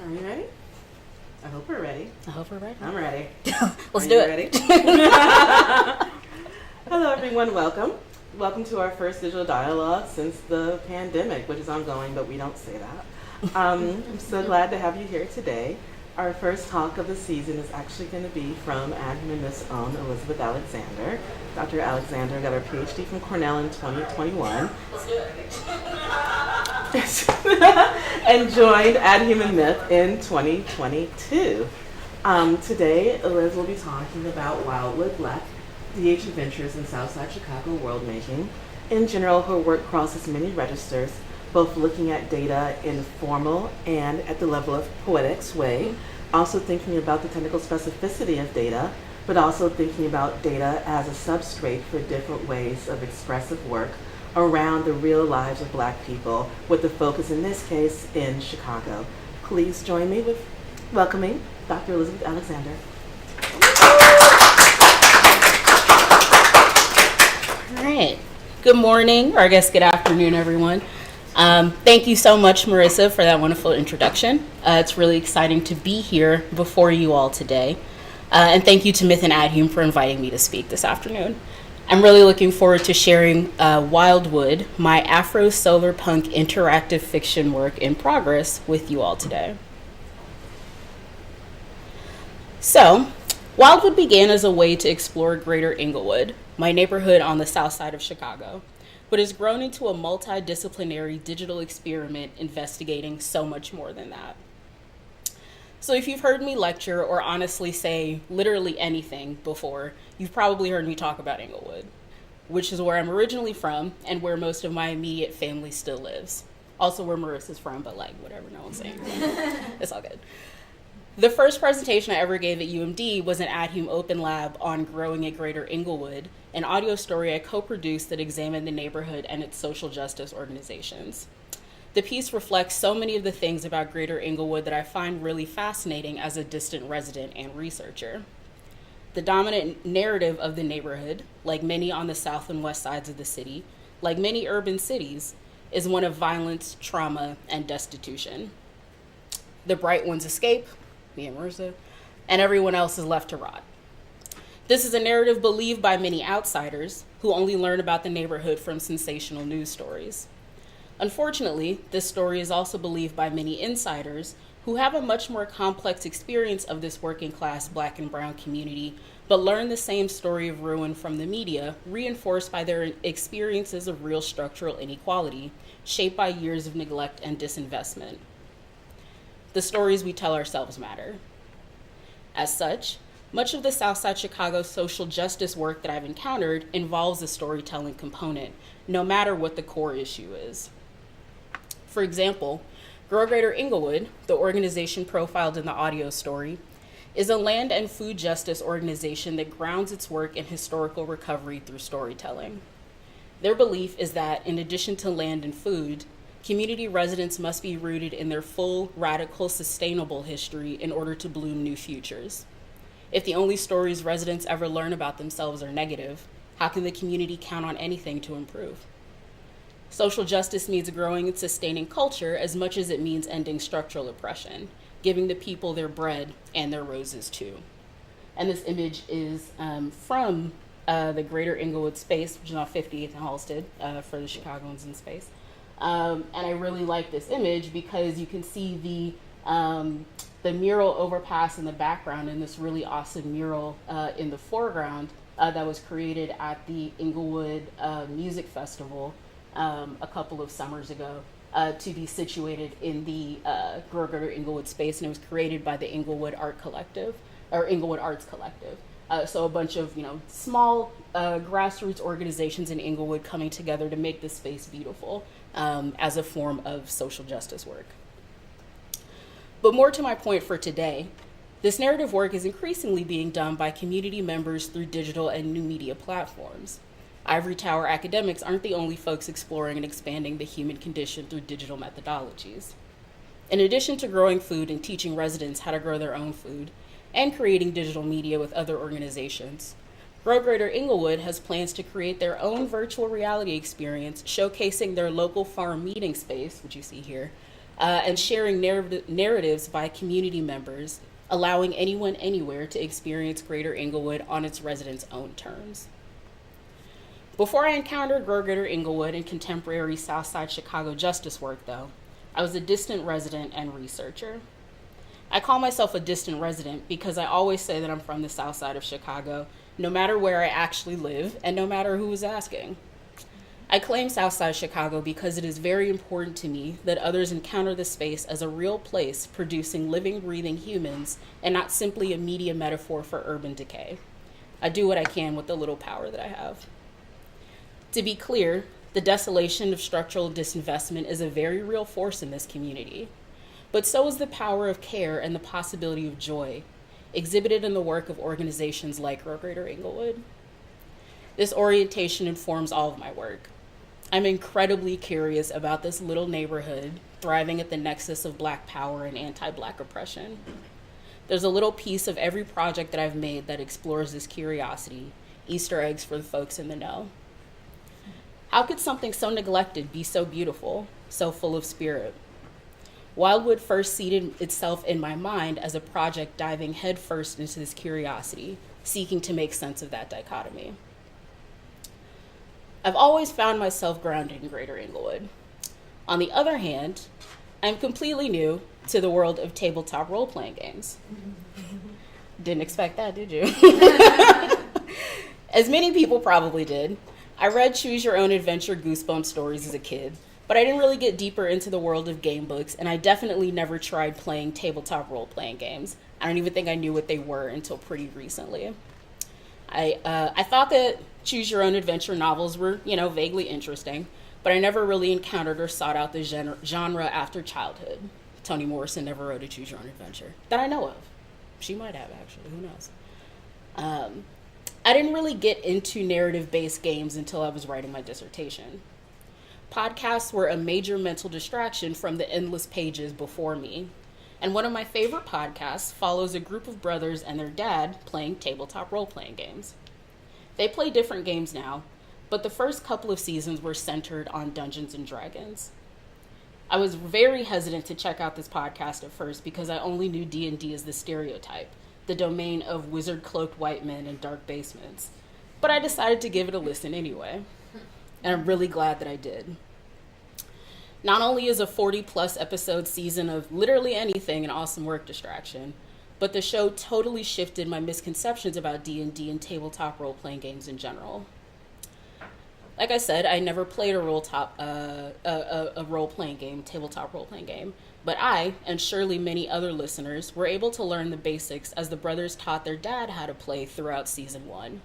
Are you ready? I hope we're ready. I hope we're ready. I'm ready. Let's do it. Ready? Hello, everyone. Welcome. Welcome to our first digital dialogue since the pandemic, which is ongoing, but we don't say that. I'm so glad to have you here today. Our first talk of the season is actually going to be from AADHum and MITH's own Murice Alexander. Dr. Alexander got her PhD from Cornell in 2021. Let's do it. And joined AADHum and MITH in 2022. Today, Liz will be talking about WILDWOOD, BlackDH Adventures in Southside Chicago Worldmaking. In general, her work crosses many registers, both looking at data in formal and at the level of poetics way, also thinking about the technical specificity of data, but also thinking about data as a substrate for different ways of expressive work around the real lives of Black people, with the focus in this case in Chicago. Please join me with welcoming Dr. Elizabeth Alexander. All right. Good morning, or I guess good afternoon, everyone. Thank you so much, Marissa, for that wonderful introduction. It's really exciting to be here before you all today. And thank you to MITH and AADHum for inviting me to speak this afternoon. I'm really looking forward to sharing WILDWOOD, my Afro-solar punk interactive fiction work in progress, with you all today. So, WILDWOOD began as a way to explore Greater Englewood, my neighborhood on the south side of Chicago, but has grown into a multidisciplinary digital experiment investigating so much more than that. So if you've heard me lecture or honestly say literally anything before, you've probably heard me talk about Englewood, which is where I'm originally from and where most of my immediate family still lives. Also where Marissa's from, but like whatever, no one's saying. It's all good. The first presentation I ever gave at UMD was an AADHum Open Lab on growing at Greater Englewood, an audio story I co-produced that examined the neighborhood and its social justice organizations. The piece reflects so many of the things about Greater Englewood that I find really fascinating as a distant resident and researcher. The dominant narrative of the neighborhood, like many on the south and west sides of the city, like many urban cities, is one of violence, trauma, and destitution. The bright ones escape, me and Marissa, and everyone else is left to rot. This is a narrative believed by many outsiders who only learn about the neighborhood from sensational news stories. Unfortunately, this story is also believed by many insiders who have a much more complex experience of this working class Black and brown community, but learn the same story of ruin from the media, reinforced by their experiences of real structural inequality, shaped by years of neglect and disinvestment. The stories we tell ourselves matter. As such, much of the Southside Chicago social justice work that I've encountered involves a storytelling component, no matter what the core issue is. For example, Grow Greater Englewood, the organization profiled in the audio story, is a land and food justice organization that grounds its work in historical recovery through storytelling. Their belief is that, in addition to land and food, community residents must be rooted in their full, radical, sustainable history in order to bloom new futures. If the only stories residents ever learn about themselves are negative, how can the community count on anything to improve? Social justice means growing and sustaining culture as much as it means ending structural oppression, giving the people their bread and their roses too. And this image is from the Greater Englewood space, which is on 58th and Halsted, for the Chicagoans in space. And I really like this image because you can see the mural overpass in the background and this really awesome mural in the foreground that was created at the Englewood Music Festival a couple of summers ago to be situated in the Greater Englewood space, and it was created by the Englewood Art Collective, or Englewood Arts Collective. So a bunch of small grassroots organizations in Englewood coming together to make this space beautiful as a form of social justice work. But more to my point for today, this narrative work is increasingly being done by community members through digital and new media platforms. Ivory Tower academics aren't the only folks exploring and expanding the human condition through digital methodologies. In addition to growing food and teaching residents how to grow their own food, and creating digital media with other organizations, Grow Greater Englewood has plans to create their own virtual reality experience showcasing their local farm meeting space, which you see here, and sharing narratives by community members, allowing anyone anywhere to experience Greater Englewood on its residents' own terms. Before I encountered Greater Englewood and contemporary Southside Chicago justice work, though, I was a distant resident and researcher. I call myself a distant resident because I always say that I'm from the South Side of Chicago, no matter where I actually live and no matter who is asking. I claim Southside Chicago because it is very important to me that others encounter the space as a real place producing living, breathing humans and not simply a media metaphor for urban decay. I do what I can with the little power that I have. To be clear, the desolation of structural disinvestment is a very real force in this community. But so is the power of care and the possibility of joy, exhibited in the work of organizations like Greater Englewood. This orientation informs all of my work. I'm incredibly curious about this little neighborhood thriving at the nexus of Black power and anti-Black oppression. There's a little piece of every project that I've made that explores this curiosity, Easter eggs for the folks in the know. How could something so neglected be so beautiful, so full of spirit? WILDWOOD first seeded itself in my mind as a project diving headfirst into this curiosity, seeking to make sense of that dichotomy. I've always found myself grounded in Greater Englewood. On the other hand, I'm completely new to the world of tabletop role-playing games. Didn't expect that, did you? As many people probably did, I read Choose Your Own Adventure Goosebumps stories as a kid, but I didn't really get deeper into the world of game books, and I definitely never tried playing tabletop role-playing games. I don't even think I knew what they were until pretty recently. I thought that Choose Your Own Adventure novels were, vaguely interesting, but I never really encountered or sought out the genre after childhood. Toni Morrison never wrote a Choose Your Own Adventure that I know of. She might have, actually. Who knows? I didn't really get into narrative-based games until I was writing my dissertation. Podcasts were a major mental distraction from the endless pages before me. And one of my favorite podcasts follows a group of brothers and their dad playing tabletop role-playing games. They play different games now, but the first couple of seasons were centered on Dungeons and Dragons. I was very hesitant to check out this podcast at first because I only knew D&D as the stereotype, the domain of wizard-cloaked white men in dark basements. But I decided to give it a listen anyway, and I'm really glad that I did. Not only is a 40-plus episode season of literally anything an awesome work distraction, but the show totally shifted my misconceptions about D&D and tabletop role-playing games in general. Like I said, I never played a role-playing game, tabletop role-playing game, but I, and surely many other listeners, were able to learn the basics as the brothers taught their dad how to play throughout season 1.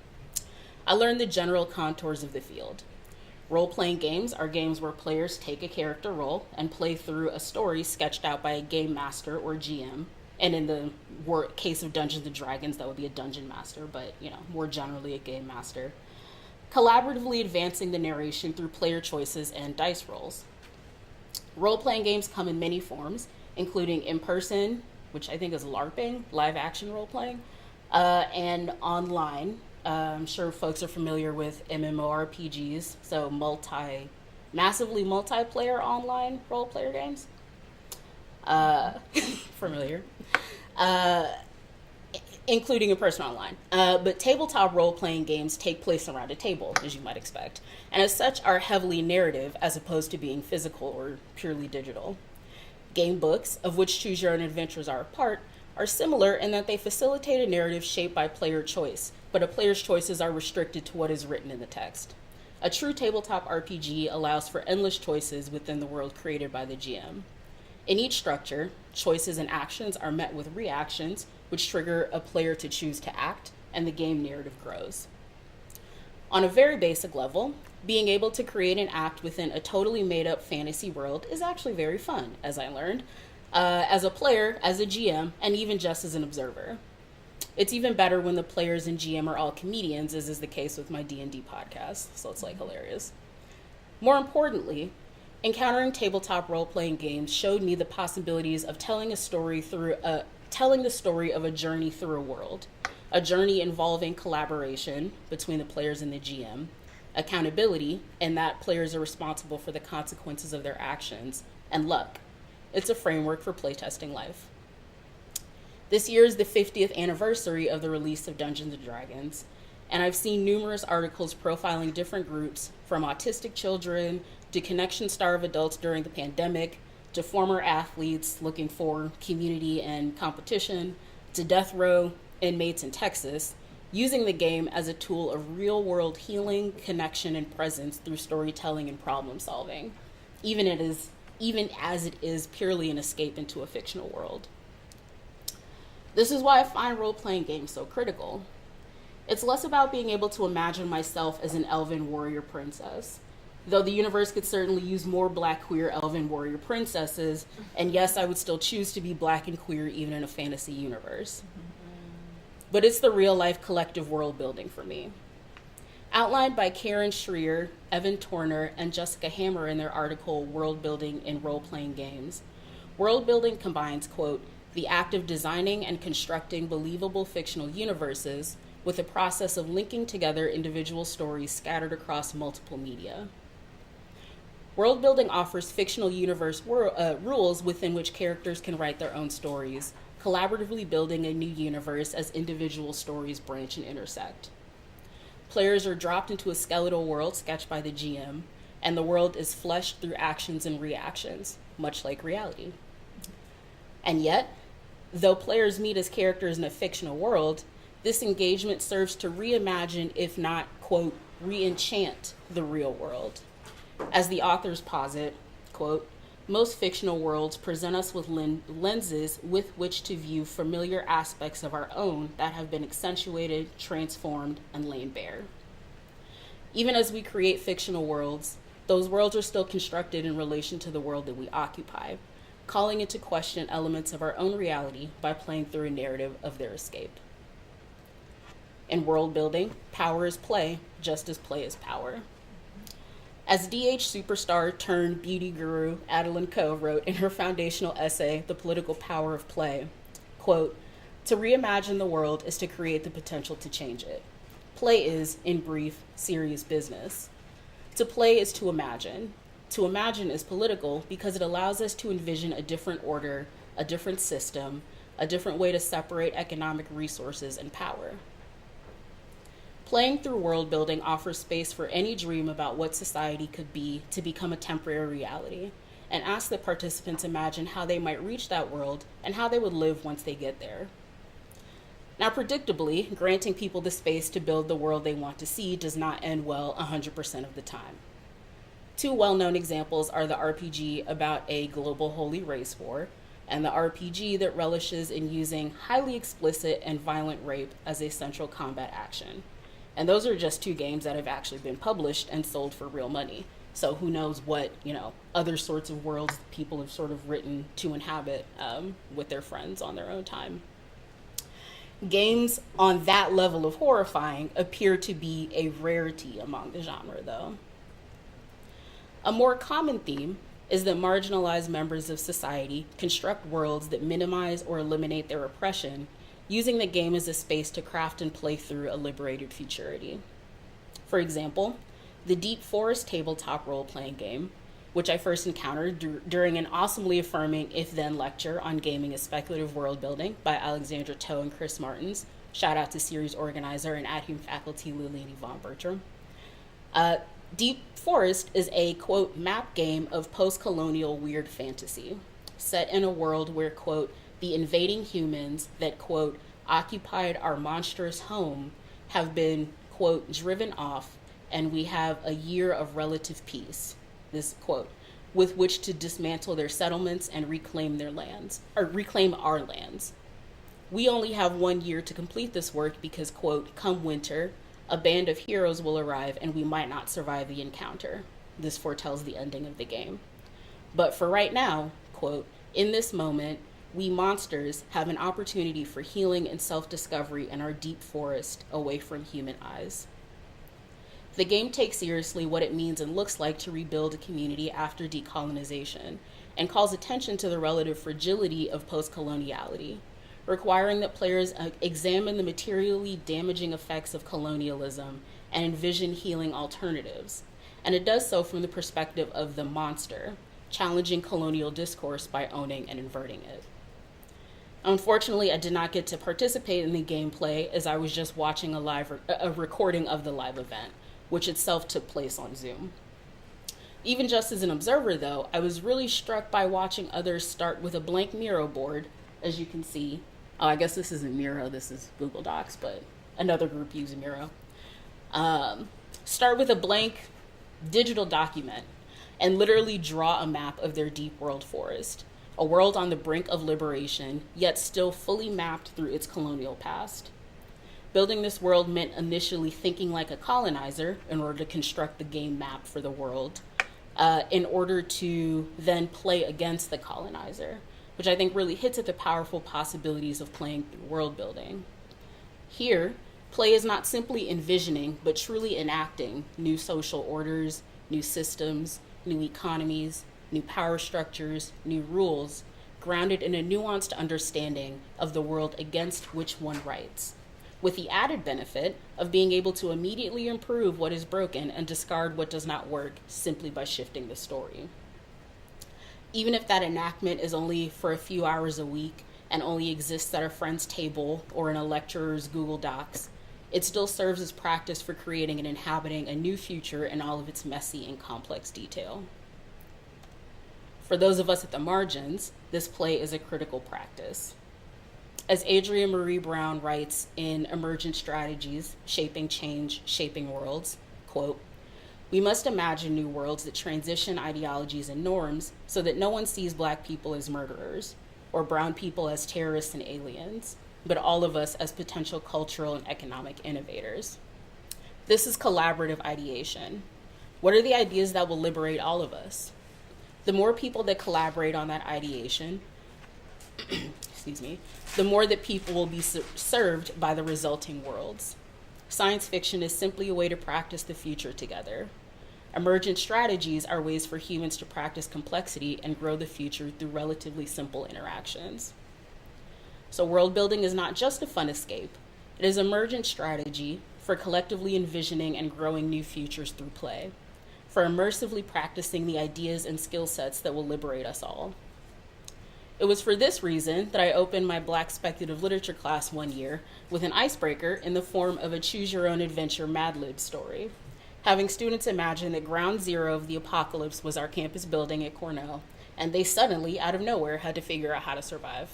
I learned the general contours of the field. Role-playing games are games where players take a character role and play through a story sketched out by a game master or GM. And in the case of Dungeons & Dragons, that would be a dungeon master, but, more generally a game master. Collaboratively advancing the narration through player choices and dice rolls. Role-playing games come in many forms, including in-person, which I think is LARPing, live-action role-playing, and online. I'm sure folks are familiar with MMORPGs, so massively multiplayer online role-player games. Familiar. Including in-person online. But tabletop role-playing games take place around a table, as you might expect, and as such are heavily narrative as opposed to being physical or purely digital. Game books, of which Choose Your Own Adventures are a part, are similar in that they facilitate a narrative shaped by player choice, but a player's choices are restricted to what is written in the text. A true tabletop RPG allows for endless choices within the world created by the GM. In each structure, choices and actions are met with reactions, which trigger a player to choose to act, and the game narrative grows. On a very basic level, being able to create an act within a totally made-up fantasy world is actually very fun, as I learned, as a player, as a GM, and even just as an observer. It's even better when the players and GM are all comedians, as is the case with my D&D podcast, so it's hilarious. More importantly, encountering tabletop role-playing games showed me the possibilities of telling the story of a journey through a world, a journey involving collaboration between the players and the GM, accountability, in that players are responsible for the consequences of their actions, and luck, It's a framework for playtesting life. This year is the 50th anniversary of the release of Dungeons & Dragons, and I've seen numerous articles profiling different groups, from autistic children to connection-starved adults during the pandemic, to former athletes looking for community and competition, to death row inmates in Texas, using the game as a tool of real-world healing, connection, and presence through storytelling and problem-solving, even as it is purely an escape into a fictional world. This is why I find role-playing games so critical. It's less about being able to imagine myself as an elven warrior princess, though the universe could certainly use more Black queer elven warrior princesses, and yes, I would still choose to be Black and queer even in a fantasy universe. But it's the real-life collective world building for me. Outlined by Karen Schreier, Evan Torner, and Jessica Hammer in their article, World Building in Role-Playing Games, world building combines, quote, the act of designing and constructing believable fictional universes with the process of linking together individual stories scattered across multiple media. World building offers fictional universe rules within which characters can write their own stories, collaboratively building a new universe as individual stories branch and intersect. Players are dropped into a skeletal world sketched by the GM, and the world is fleshed through actions and reactions, much like reality. And yet, though players meet as characters in a fictional world, this engagement serves to reimagine, if not, quote, re-enchant the real world. As the authors posit, quote, most fictional worlds present us with lenses with which to view familiar aspects of our own that have been accentuated, transformed, and laid bare. Even as we create fictional worlds, those worlds are still constructed in relation to the world that we occupy, calling into question elements of our own reality by playing through a narrative of their escape. In world building, power is play, just as play is power. As DH superstar turned beauty guru Adeline Coe wrote in her foundational essay, The Political Power of Play, quote, to reimagine the world is to create the potential to change it. Play is, in brief, serious business. To play is to imagine. To imagine is political because it allows us to envision a different order, a different system, a different way to separate economic resources and power. Playing through world building offers space for any dream about what society could be to become a temporary reality, and asks the participants imagine how they might reach that world and how they would live once they get there. Now, predictably, granting people the space to build the world they want to see does not end well 100% of the time. Two well-known examples are the RPG about a global holy race war, and the RPG that relishes in using highly explicit and violent rape as a central combat action. And those are just two games that have actually been published and sold for real money. So who knows what, other sorts of worlds people have sort of written to inhabit with their friends on their own time. Games on that level of horrifying appear to be a rarity among the genre, though. A more common theme is that marginalized members of society construct worlds that minimize or eliminate their oppression, using the game as a space to craft and play through a liberated futurity. For example, the Deep Forest tabletop role-playing game, which I first encountered during an awesomely affirming if-then lecture on gaming as speculative world building by Alexandra Toe and Chris Martins. Shout out to series organizer and AADHum faculty Lillian Yvonne Bertram. Deep Forest is a, quote, map game of post-colonial weird fantasy, set in a world where, quote, the invading humans that, quote, occupied our monstrous home have been, quote, driven off, and we have a year of relative peace, this quote, with which to dismantle their settlements and reclaim their lands, or reclaim our lands. We only have 1 year to complete this work because, quote, come winter, a band of heroes will arrive and we might not survive the encounter. This foretells the ending of the game. But for right now, quote, in this moment, we monsters have an opportunity for healing and self-discovery in our deep forest away from human eyes. The game takes seriously what it means and looks like to rebuild a community after decolonization, and calls attention to the relative fragility of post-coloniality, requiring that players examine the materially damaging effects of colonialism and envision healing alternatives. And it does so from the perspective of the monster, challenging colonial discourse by owning and inverting it. Unfortunately, I did not get to participate in the gameplay as I was just watching a recording of the live event, which itself took place on Zoom. Even just as an observer, though, I was really struck by watching others start with a blank Miro board, as you can see. Oh, I guess this isn't Miro, this is Google Docs, but another group used Miro. Start with a blank digital document and literally draw a map of their deep world forest, a world on the brink of liberation, yet still fully mapped through its colonial past. Building this world meant initially thinking like a colonizer in order to construct the game map for the world, in order to then play against the colonizer, which I think really hits at the powerful possibilities of playing through world building. Here, play is not simply envisioning, but truly enacting new social orders, new systems, new economies, new power structures, new rules, grounded in a nuanced understanding of the world against which one writes, with the added benefit of being able to immediately improve what is broken and discard what does not work simply by shifting the story. Even if that enactment is only for a few hours a week and only exists at a friend's table or in a lecturer's Google Docs, it still serves as practice for creating and inhabiting a new future in all of its messy and complex detail. For those of us at the margins, this play is a critical practice. As Adrienne Marie Brown writes in Emergent Strategies, Shaping Change, Shaping Worlds, quote, "We must imagine new worlds that transition ideologies and norms so that no one sees Black people as murderers or brown people as terrorists and aliens, but all of us as potential cultural and economic innovators." This is collaborative ideation. What are the ideas that will liberate all of us? The more people that collaborate on that ideation, the more that people will be served by the resulting worlds. Science fiction is simply a way to practice the future together. Emergent strategies are ways for humans to practice complexity and grow the future through relatively simple interactions. So world building is not just a fun escape. It is emergent strategy for collectively envisioning and growing new futures through play, for immersively practicing the ideas and skill sets that will liberate us all. It was for this reason that I opened my Black speculative literature class one year with an icebreaker in the form of a choose your own adventure Mad Lib story, having students imagine that ground zero of the apocalypse was our campus building at Cornell, and they suddenly, out of nowhere, had to figure out how to survive.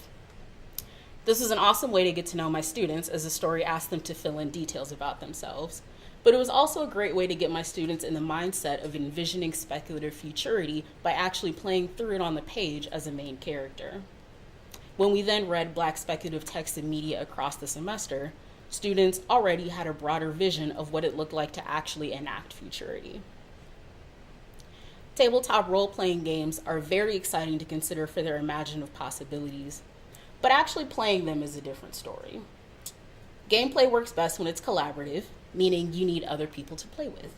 This was an awesome way to get to know my students as the story asked them to fill in details about themselves, but it was also a great way to get my students in the mindset of envisioning speculative futurity by actually playing through it on the page as a main character. When we then read Black speculative text and media across the semester, students already had a broader vision of what it looked like to actually enact futurity. Tabletop role-playing games are very exciting to consider for their imaginative possibilities, but actually playing them is a different story. Gameplay works best when it's collaborative, meaning you need other people to play with.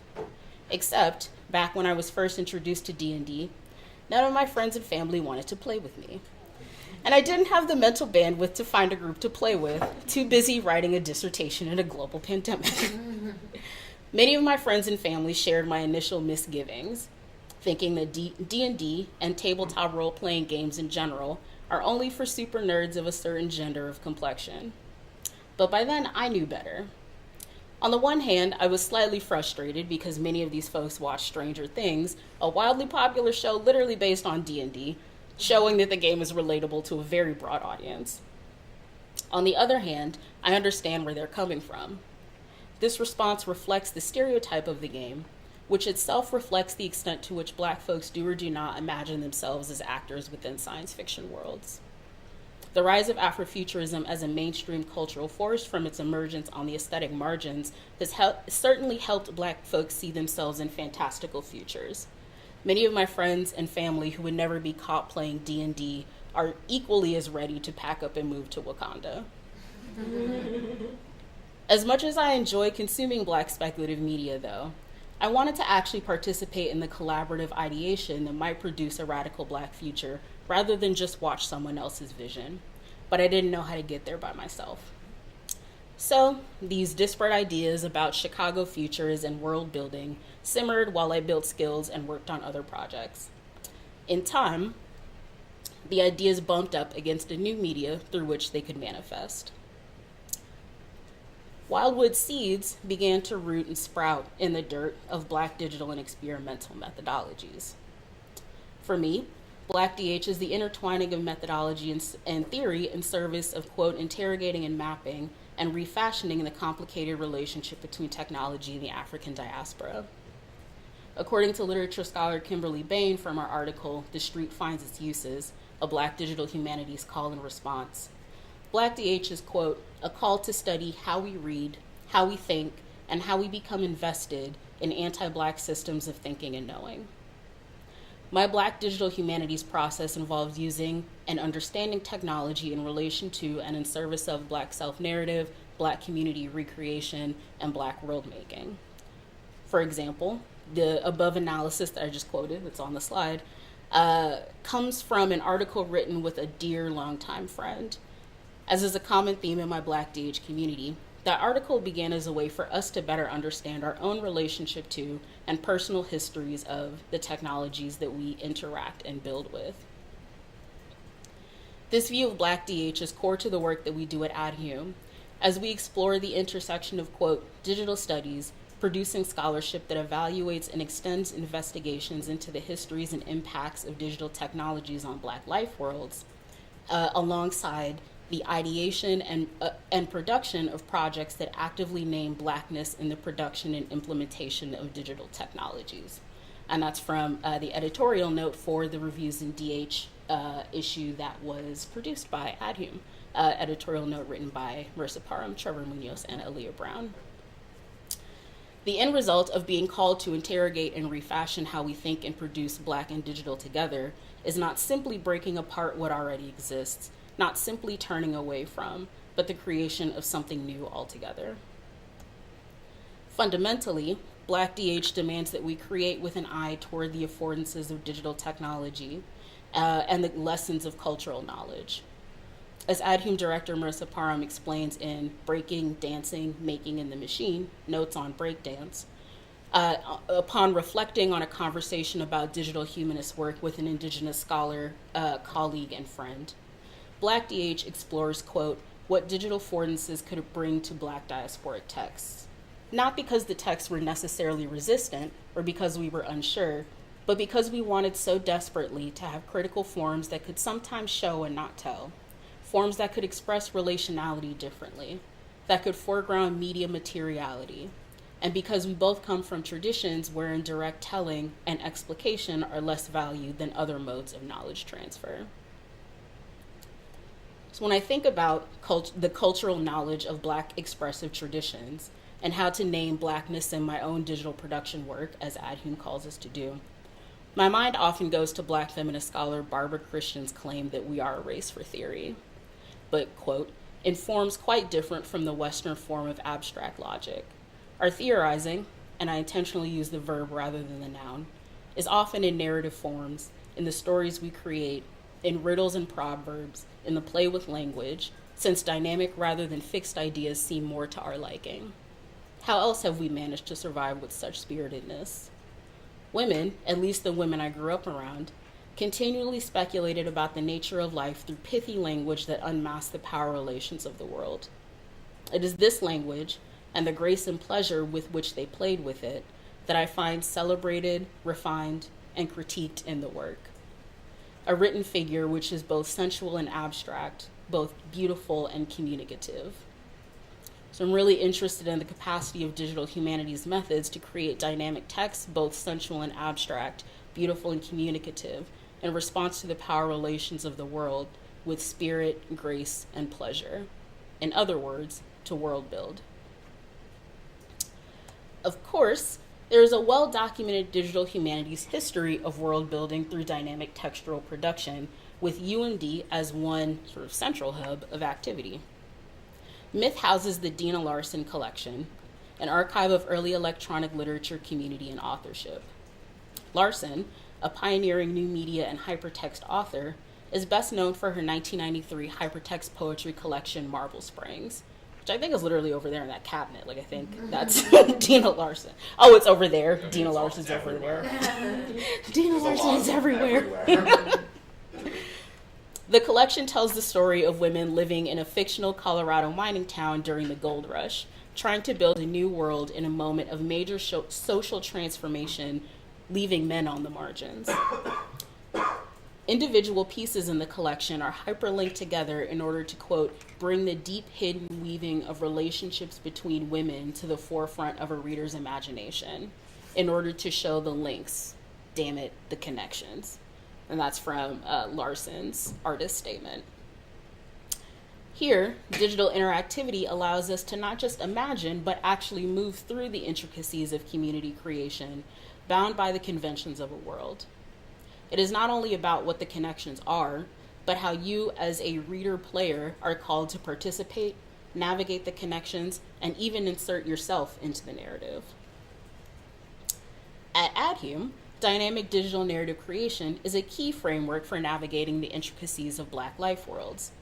Except, back when I was first introduced to D&D, none of my friends and family wanted to play with me. And I didn't have the mental bandwidth to find a group to play with, too busy writing a dissertation in a global pandemic. Many of my friends and family shared my initial misgivings, thinking that D&D and tabletop role-playing games in general are only for super nerds of a certain gender of complexion. But by then, I knew better. On the one hand, I was slightly frustrated because many of these folks watched Stranger Things, a wildly popular show literally based on D&D, showing that the game is relatable to a very broad audience. On the other hand, I understand where they're coming from. This response reflects the stereotype of the game, which itself reflects the extent to which Black folks do or do not imagine themselves as actors within science fiction worlds. The rise of Afrofuturism as a mainstream cultural force from its emergence on the aesthetic margins has certainly helped Black folks see themselves in fantastical futures. Many of my friends and family who would never be caught playing D&D are equally as ready to pack up and move to Wakanda. As much as I enjoy consuming Black speculative media, though, I wanted to actually participate in the collaborative ideation that might produce a radical Black future rather than just watch someone else's vision, but I didn't know how to get there by myself. So these disparate ideas about Chicago futures and world building simmered while I built skills and worked on other projects. In time, the ideas bumped up against a new media through which they could manifest. WILDWOOD seeds began to root and sprout in the dirt of Black digital and experimental methodologies. For me, BlackDH is the intertwining of methodology and theory in service of, quote, interrogating and mapping and refashioning the complicated relationship between technology and the African diaspora. According to literature scholar Kimberly Bain from our article, The Street Finds Its Uses, a Black Digital Humanities Call and Response, BlackDH is, quote, a call to study how we read, how we think, and how we become invested in anti-Black systems of thinking and knowing. My Black digital humanities process involves using and understanding technology in relation to and in service of Black self-narrative, Black community recreation, and Black world-making. For example, the above analysis that I just quoted, that's on the slide, comes from an article written with a dear longtime friend. As is a common theme in my BlackDH community, that article began as a way for us to better understand our own relationship to and personal histories of the technologies that we interact and build with. This view of BlackDH is core to the work that we do at AADHum, as we explore the intersection of, quote, digital studies, producing scholarship that evaluates and extends investigations into the histories and impacts of digital technologies on Black life worlds, alongside the ideation and production of projects that actively name Blackness in the production and implementation of digital technologies. And that's from the editorial note for the Reviews in DH issue that was produced by AADHum, editorial note written by Murice Alexander, Trevor Munoz, and Aaliyah Brown. The end result of being called to interrogate and refashion how we think and produce Black and digital together is not simply breaking apart what already exists, not simply turning away from, but the creation of something new altogether. Fundamentally, BlackDH demands that we create with an eye toward the affordances of digital technology and the lessons of cultural knowledge. As AADHum director Murice Alexander explains in Breaking, Dancing, Making in the Machine, Notes on Breakdance, upon reflecting on a conversation about digital humanist work with an Indigenous scholar, colleague, and friend, BlackDH explores, quote, what digital affordances could it bring to Black diasporic texts. Not because the texts were necessarily resistant or because we were unsure, but because we wanted so desperately to have critical forms that could sometimes show and not tell, forms that could express relationality differently, that could foreground media materiality, and because we both come from traditions wherein direct telling and explication are less valued than other modes of knowledge transfer. So when I think about the cultural knowledge of Black expressive traditions and how to name Blackness in my own digital production work, as AADHum calls us to do, my mind often goes to Black feminist scholar Barbara Christian's claim that we are a race for theory, but, quote, in forms quite different from the Western form of abstract logic. Our theorizing, and I intentionally use the verb rather than the noun, is often in narrative forms, in the stories we create, in riddles and proverbs, in the play with language, since dynamic rather than fixed ideas seem more to our liking. How else have we managed to survive with such spiritedness? Women, at least the women I grew up around, continually speculated about the nature of life through pithy language that unmasked the power relations of the world. It is this language, and the grace and pleasure with which they played with it, that I find celebrated, refined, and critiqued in the work. A written figure which is both sensual and abstract, both beautiful and communicative. So I'm really interested in the capacity of digital humanities methods to create dynamic texts, both sensual and abstract, beautiful and communicative, in response to the power relations of the world with spirit, grace, and pleasure. In other words, to world build. Of course, there is a well-documented digital humanities history of world building through dynamic textual production, with UMD as one sort of central hub of activity. MITH houses the Dina Larson Collection, an archive of early electronic literature, community, and authorship. Larson, a pioneering new media and hypertext author, is best known for her 1993 hypertext poetry collection, Marble Springs, which I think is literally over there in that cabinet. Like, I think that's Dina Larson. Oh, it's over there. Dina Larson's over there. Dina Larson is everywhere. The collection tells the story of women living in a fictional Colorado mining town during the gold rush, trying to build a new world in a moment of major social transformation, leaving men on the margins. Individual pieces in the collection are hyperlinked together in order to, quote, bring the deep hidden weaving of relationships between women to the forefront of a reader's imagination, in order to show the links, damn it, the connections. And that's from Larson's artist statement. Here, digital interactivity allows us to not just imagine, but actually move through the intricacies of community creation, bound by the conventions of a world. It is not only about what the connections are, but how you as a reader-player are called to participate, navigate the connections, and even insert yourself into the narrative. At AADHum, dynamic digital narrative creation is a key framework for navigating the intricacies of Black life worlds.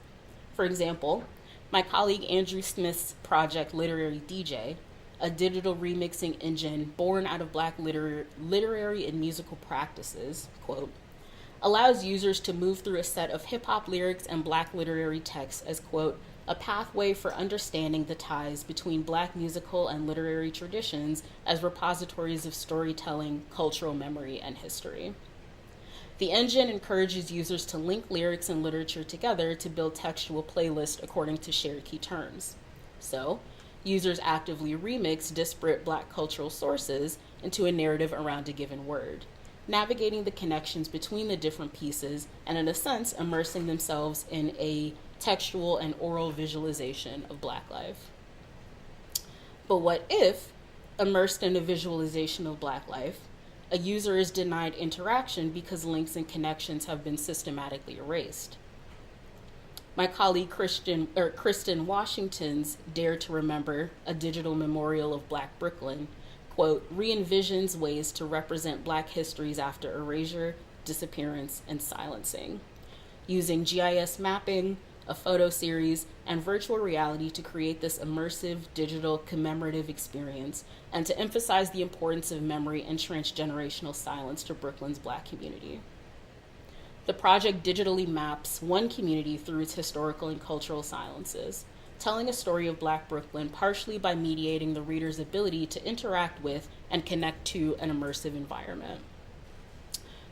For example, my colleague Andrew Smith's project Literary DJ, a digital remixing engine born out of Black literary and musical practices, quote, allows users to move through a set of hip-hop lyrics and Black literary texts as, quote, a pathway for understanding the ties between Black musical and literary traditions as repositories of storytelling, cultural memory, and history. The engine encourages users to link lyrics and literature together to build textual playlists according to shared key terms. So, users actively remix disparate Black cultural sources into a narrative around a given word, navigating the connections between the different pieces and, in a sense, immersing themselves in a textual and oral visualization of Black life. But what if, immersed in a visualization of Black life, a user is denied interaction because links and connections have been systematically erased? My colleague Kristen Washington's Dare to Remember, a digital memorial of Black Brooklyn, quote, re-envisions ways to represent Black histories after erasure, disappearance, and silencing, using GIS mapping, a photo series, and virtual reality to create this immersive digital commemorative experience and to emphasize the importance of memory and transgenerational silence to Brooklyn's Black community. The project digitally maps one community through its historical and cultural silences, telling a story of Black Brooklyn partially by mediating the reader's ability to interact with and connect to an immersive environment.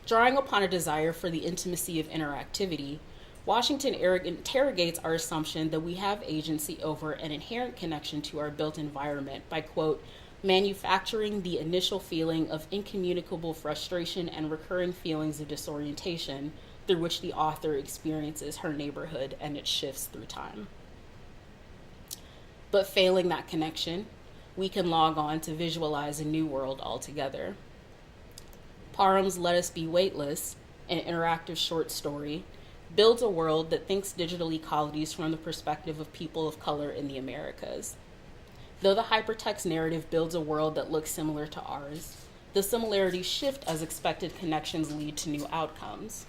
Drawing upon a desire for the intimacy of interactivity, Washington interrogates our assumption that we have agency over an inherent connection to our built environment by, quote, manufacturing the initial feeling of incommunicable frustration and recurring feelings of disorientation through which the author experiences her neighborhood and its shifts through time. But failing that connection, we can log on to visualize a new world altogether. Parham's Let Us Be Weightless, an interactive short story, builds a world that thinks digital ecologies from the perspective of people of color in the Americas. Though the hypertext narrative builds a world that looks similar to ours, the similarities shift as expected connections lead to new outcomes.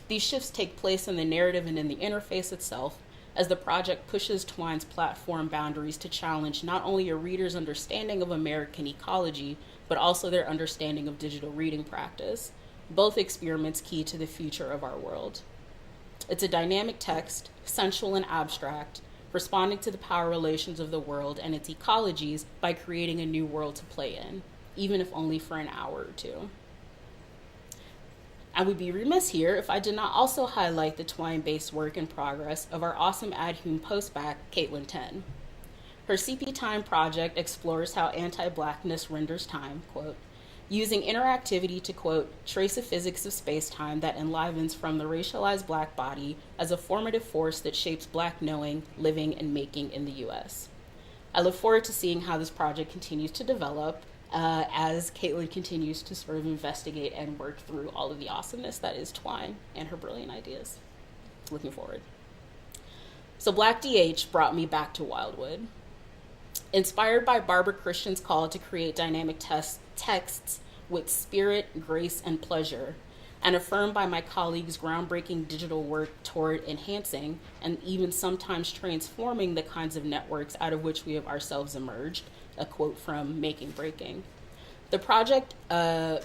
These shifts take place in the narrative and in the interface itself, as the project pushes Twine's platform boundaries to challenge not only a reader's understanding of American ecology, but also their understanding of digital reading practice, both experiments key to the future of our world. It's a dynamic text, sensual and abstract, responding to the power relations of the world and its ecologies by creating a new world to play in, even if only for an hour or two. I would be remiss here if I did not also highlight the Twine-based work in progress of our awesome AADHum postback, Caitlin Ten. Her CP Time project explores how anti-Blackness renders time, quote, using interactivity to, quote, trace a physics of space-time that enlivens from the racialized Black body as a formative force that shapes Black knowing, living, and making in the U.S. I look forward to seeing how this project continues to develop as Caitlin continues to sort of investigate and work through all of the awesomeness that is Twine and her brilliant ideas. Looking forward. So BlackDH brought me back to WILDWOOD. Inspired by Barbara Christian's call to create dynamic texts with spirit, grace, and pleasure, and affirmed by my colleagues' groundbreaking digital work toward enhancing and even sometimes transforming the kinds of networks out of which we have ourselves emerged, a quote from Making Breaking. The project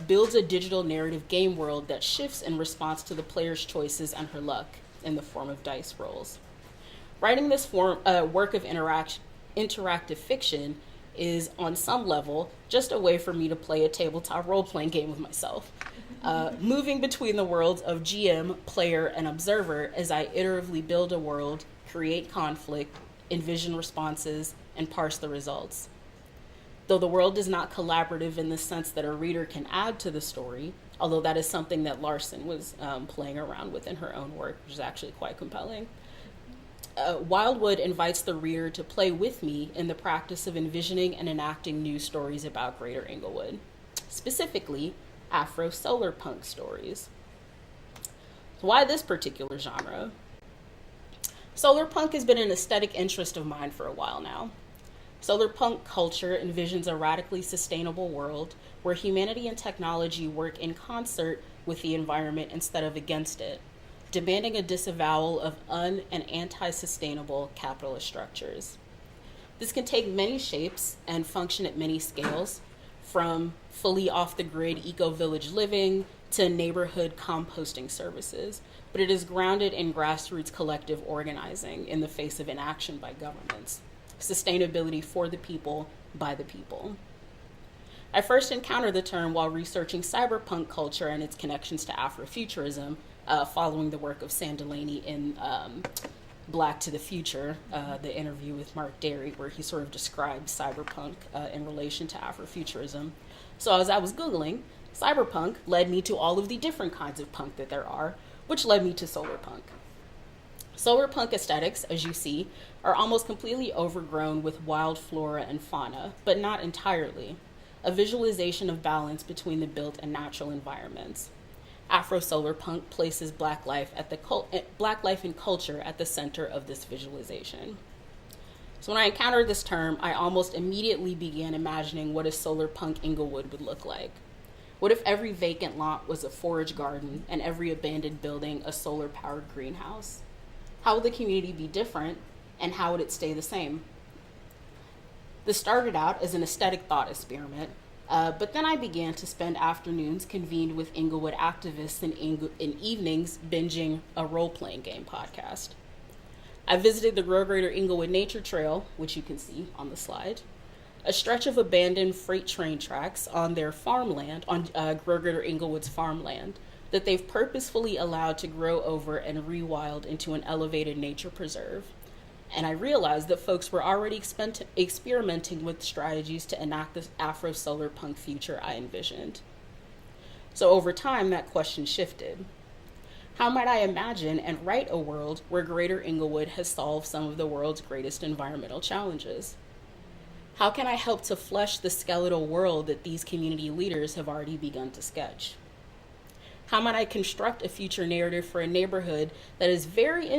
builds a digital narrative game world that shifts in response to the player's choices and her luck in the form of dice rolls. Writing this work of interactive fiction is, on some level, just a way for me to play a tabletop role-playing game with myself, moving between the worlds of GM, player, and observer as I iteratively build a world, create conflict, envision responses, and parse the results. Though the world is not collaborative in the sense that a reader can add to the story, although that is something that Larson was playing around with in her own work, which is actually quite compelling. WILDWOOD invites the reader to play with me in the practice of envisioning and enacting new stories about Greater Englewood, specifically Afro-solar punk stories. So why this particular genre? Solar punk has been an aesthetic interest of mine for a while now. Solar punk culture envisions a radically sustainable world where humanity and technology work in concert with the environment instead of against it, demanding a disavowal of and anti-sustainable capitalist structures. This can take many shapes and function at many scales, from fully off-the-grid eco-village living to neighborhood composting services, but it is grounded in grassroots collective organizing in the face of inaction by governments. Sustainability for the people, by the people. I first encountered the term while researching cyberpunk culture and its connections to Afrofuturism, following the work of Sam Delaney in Black to the Future, the interview with Mark Derry, where he sort of described cyberpunk in relation to Afrofuturism. So as I was Googling, cyberpunk led me to all of the different kinds of punk that there are, which led me to solar punk. Solar punk aesthetics, as you see, are almost completely overgrown with wild flora and fauna, but not entirely, a visualization of balance between the built and natural environments. Afro-solar punk places Black life and culture at the center of this visualization. So when I encountered this term, I almost immediately began imagining what a solar punk Englewood would look like. What if every vacant lot was a forage garden and every abandoned building a solar-powered greenhouse? How would the community be different, and how would it stay the same? This started out as an aesthetic thought experiment, but then I began to spend afternoons convened with Englewood activists and in evenings binging a role-playing game podcast. I visited the Greater Englewood Nature Trail, which you can see on the slide, a stretch of abandoned freight train tracks on their farmland, on Greater Englewood's farmland, that they've purposefully allowed to grow over and rewild into an elevated nature preserve. And I realized that folks were already experimenting with strategies to enact this Afro-solar punk future I envisioned. So over time, that question shifted. How might I imagine and write a world where Greater Englewood has solved some of the world's greatest environmental challenges? How can I help to flesh the skeletal world that these community leaders have already begun to sketch? How might I construct a future narrative for a neighborhood that is very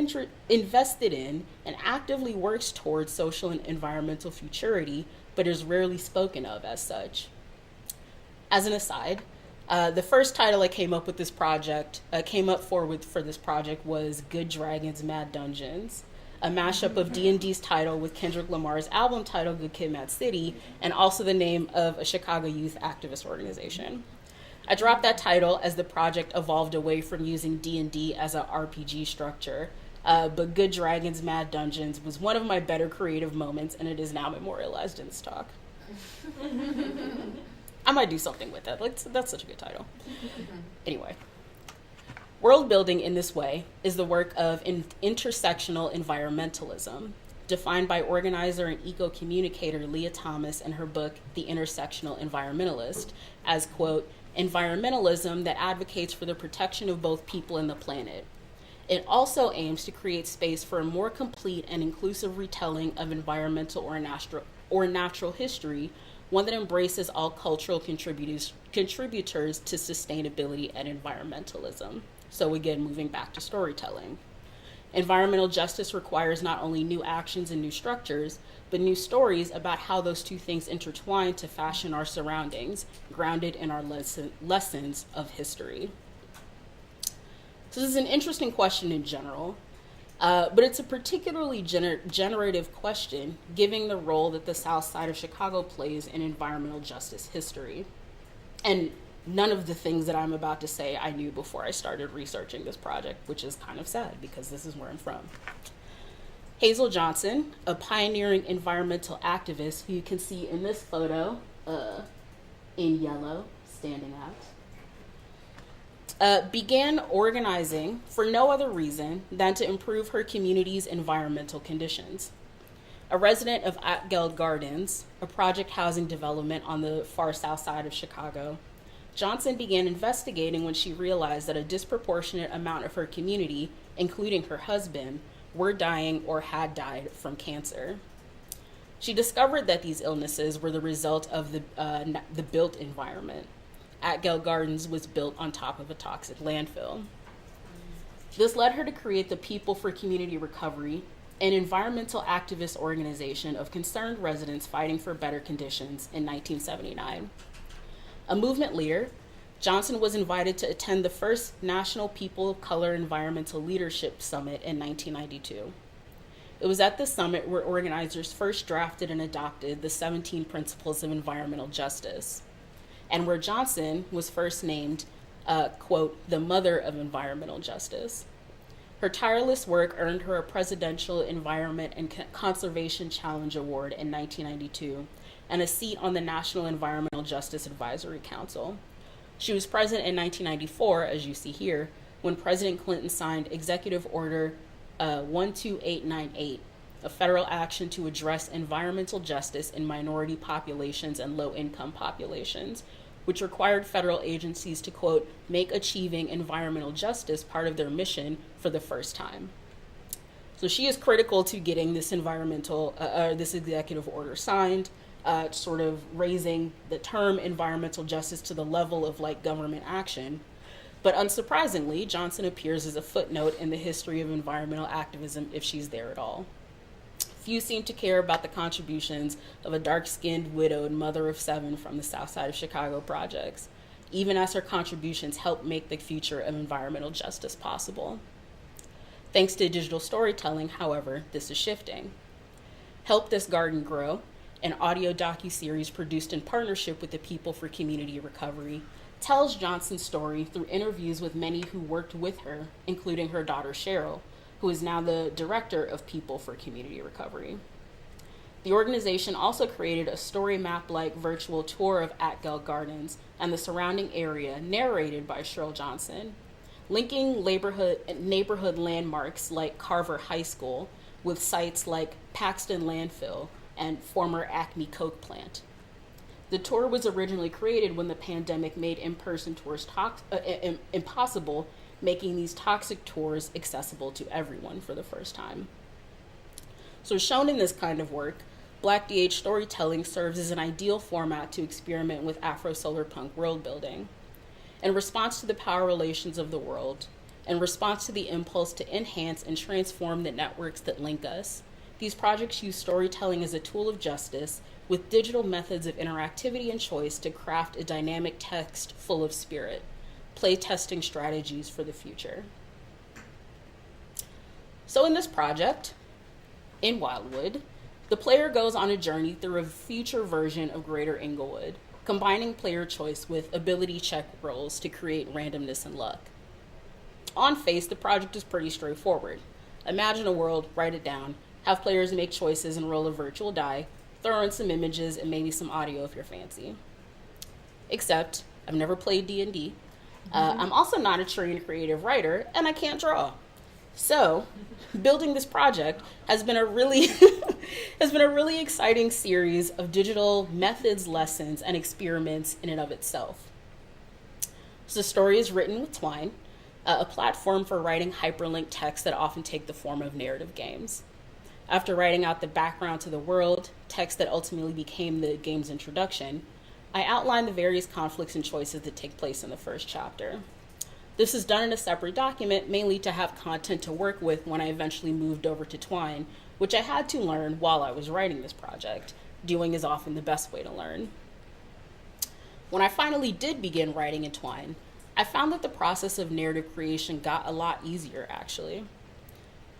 invested in and actively works towards social and environmental futurity, but is rarely spoken of as such? As an aside, the first title I came up with this project, for this project was Good Dragons, Mad Dungeons, a mashup of D&D's title with Kendrick Lamar's album title, Good Kid, Mad City, and also the name of a Chicago youth activist organization. I dropped that title as the project evolved away from using D&D as an RPG structure, but Good Dragons, Mad Dungeons was one of my better creative moments, and it is now memorialized in this talk. I might do something with that. That's such a good title. Anyway, world building in this way is the work of intersectional environmentalism, defined by organizer and eco-communicator Leah Thomas in her book, The Intersectional Environmentalist, as, quote, environmentalism that advocates for the protection of both people and the planet. It also aims to create space for a more complete and inclusive retelling of environmental or natural history, one that embraces all cultural contributors to sustainability and environmentalism. So again, moving back to storytelling. Environmental justice requires not only new actions and new structures, but new stories about how those two things intertwine to fashion our surroundings, grounded in our lessons of history. So this is an interesting question in general, but it's a particularly generative question given the role that the South Side of Chicago plays in environmental justice history. And none of the things that I'm about to say I knew before I started researching this project, which is kind of sad because this is where I'm from. Hazel Johnson, a pioneering environmental activist who you can see in this photo in yellow, standing out, began organizing for no other reason than to improve her community's environmental conditions. A resident of Atgeld Gardens, a project housing development on the far south side of Chicago, Johnson began investigating when she realized that a disproportionate amount of her community, including her husband, were dying or had died from cancer. She discovered that these illnesses were the result of the built environment. Atgeld Gardens was built on top of a toxic landfill. This led her to create the People for Community Recovery, an environmental activist organization of concerned residents fighting for better conditions in 1979. A movement leader, Johnson was invited to attend the first National People of Color Environmental Leadership Summit in 1992. It was at this summit where organizers first drafted and adopted the 17 Principles of Environmental Justice, and where Johnson was first named, quote, the mother of environmental justice. Her tireless work earned her a Presidential Environment and Conservation Challenge Award in 1992 and a seat on the National Environmental Justice Advisory Council. She was present in 1994, as you see here, when President Clinton signed Executive Order 12898, a federal action to address environmental justice in minority populations and low-income populations, which required federal agencies to, quote, make achieving environmental justice part of their mission for the first time. So she is critical to getting this this executive order signed, sort of raising the term environmental justice to the level of like government action. But unsurprisingly, Johnson appears as a footnote in the history of environmental activism if she's there at all. Few seem to care about the contributions of a dark-skinned, widowed mother of 7 from the South Side of Chicago projects, even as her contributions help make the future of environmental justice possible. Thanks to digital storytelling, however, this is shifting. Help This Garden Grow, an audio docuseries produced in partnership with the People for Community Recovery, tells Johnson's story through interviews with many who worked with her, including her daughter Cheryl, who is now the director of People for Community Recovery. The organization also created a story map-like virtual tour of Atgeld Gardens and the surrounding area narrated by Cheryl Johnson, linking neighborhood landmarks like Carver High School with sites like Paxton Landfill and former Acme Coke plant. The tour was originally created when the pandemic made in-person tours impossible, making these toxic tours accessible to everyone for the first time. So shown in this kind of work, BlackDH storytelling serves as an ideal format to experiment with Afro-solar punk world building. In response to the power relations of the world, in response to the impulse to enhance and transform the networks that link us, these projects use storytelling as a tool of justice with digital methods of interactivity and choice to craft a dynamic text full of spirit, play testing strategies for the future. So in this project, in WILDWOOD, the player goes on a journey through a future version of Greater Englewood, combining player choice with ability check rolls to create randomness and luck. On face, the project is pretty straightforward. Imagine a world, write it down, have players make choices and roll a virtual die, throw in some images and maybe some audio if you're fancy. Except, I've never played D&D. I'm also not a trained creative writer, and I can't draw. So, building this project has been a really exciting series of digital methods, lessons, and experiments in and of itself. So the story is written with Twine, a platform for writing hyperlinked texts that often take the form of narrative games. After writing out the background to the world, text that ultimately became the game's introduction, I outline the various conflicts and choices that take place in the first chapter. This is done in a separate document, mainly to have content to work with when I eventually moved over to Twine, which I had to learn while I was writing this project. Doing is often the best way to learn. When I finally did begin writing in Twine, I found that the process of narrative creation got a lot easier, actually.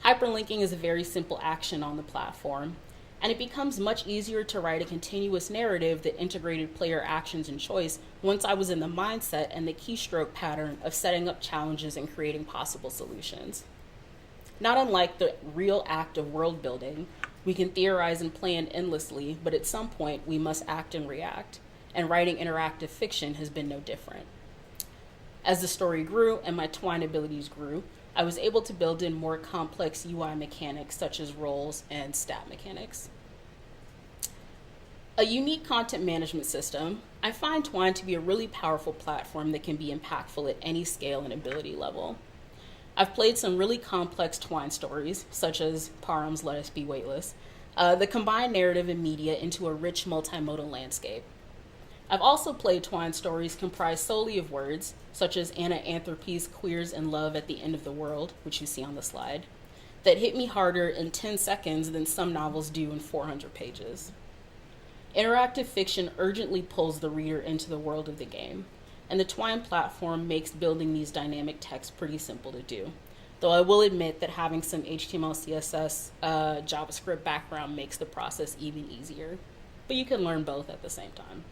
Hyperlinking is a very simple action on the platform, and it becomes much easier to write a continuous narrative that integrated player actions and choice once I was in the mindset and the keystroke pattern of setting up challenges and creating possible solutions. Not unlike the real act of world building, we can theorize and plan endlessly, but at some point we must act and react, and writing interactive fiction has been no different. As the story grew and my twine abilities grew, I was able to build in more complex UI mechanics such as roles and stat mechanics. A unique content management system, I find Twine to be a really powerful platform that can be impactful at any scale and ability level. I've played some really complex Twine stories, such as Parham's Let Us Be Weightless, that combine narrative and media into a rich multimodal landscape. I've also played Twine stories comprised solely of words, such as Anna Anthropy's Queers in Love at the End of the World, which you see on the slide, that hit me harder in 10 seconds than some novels do in 400 pages. Interactive fiction urgently pulls the reader into the world of the game, and the Twine platform makes building these dynamic texts pretty simple to do. Though I will admit that having some HTML, CSS, JavaScript background makes the process even easier, but you can learn both at the same time.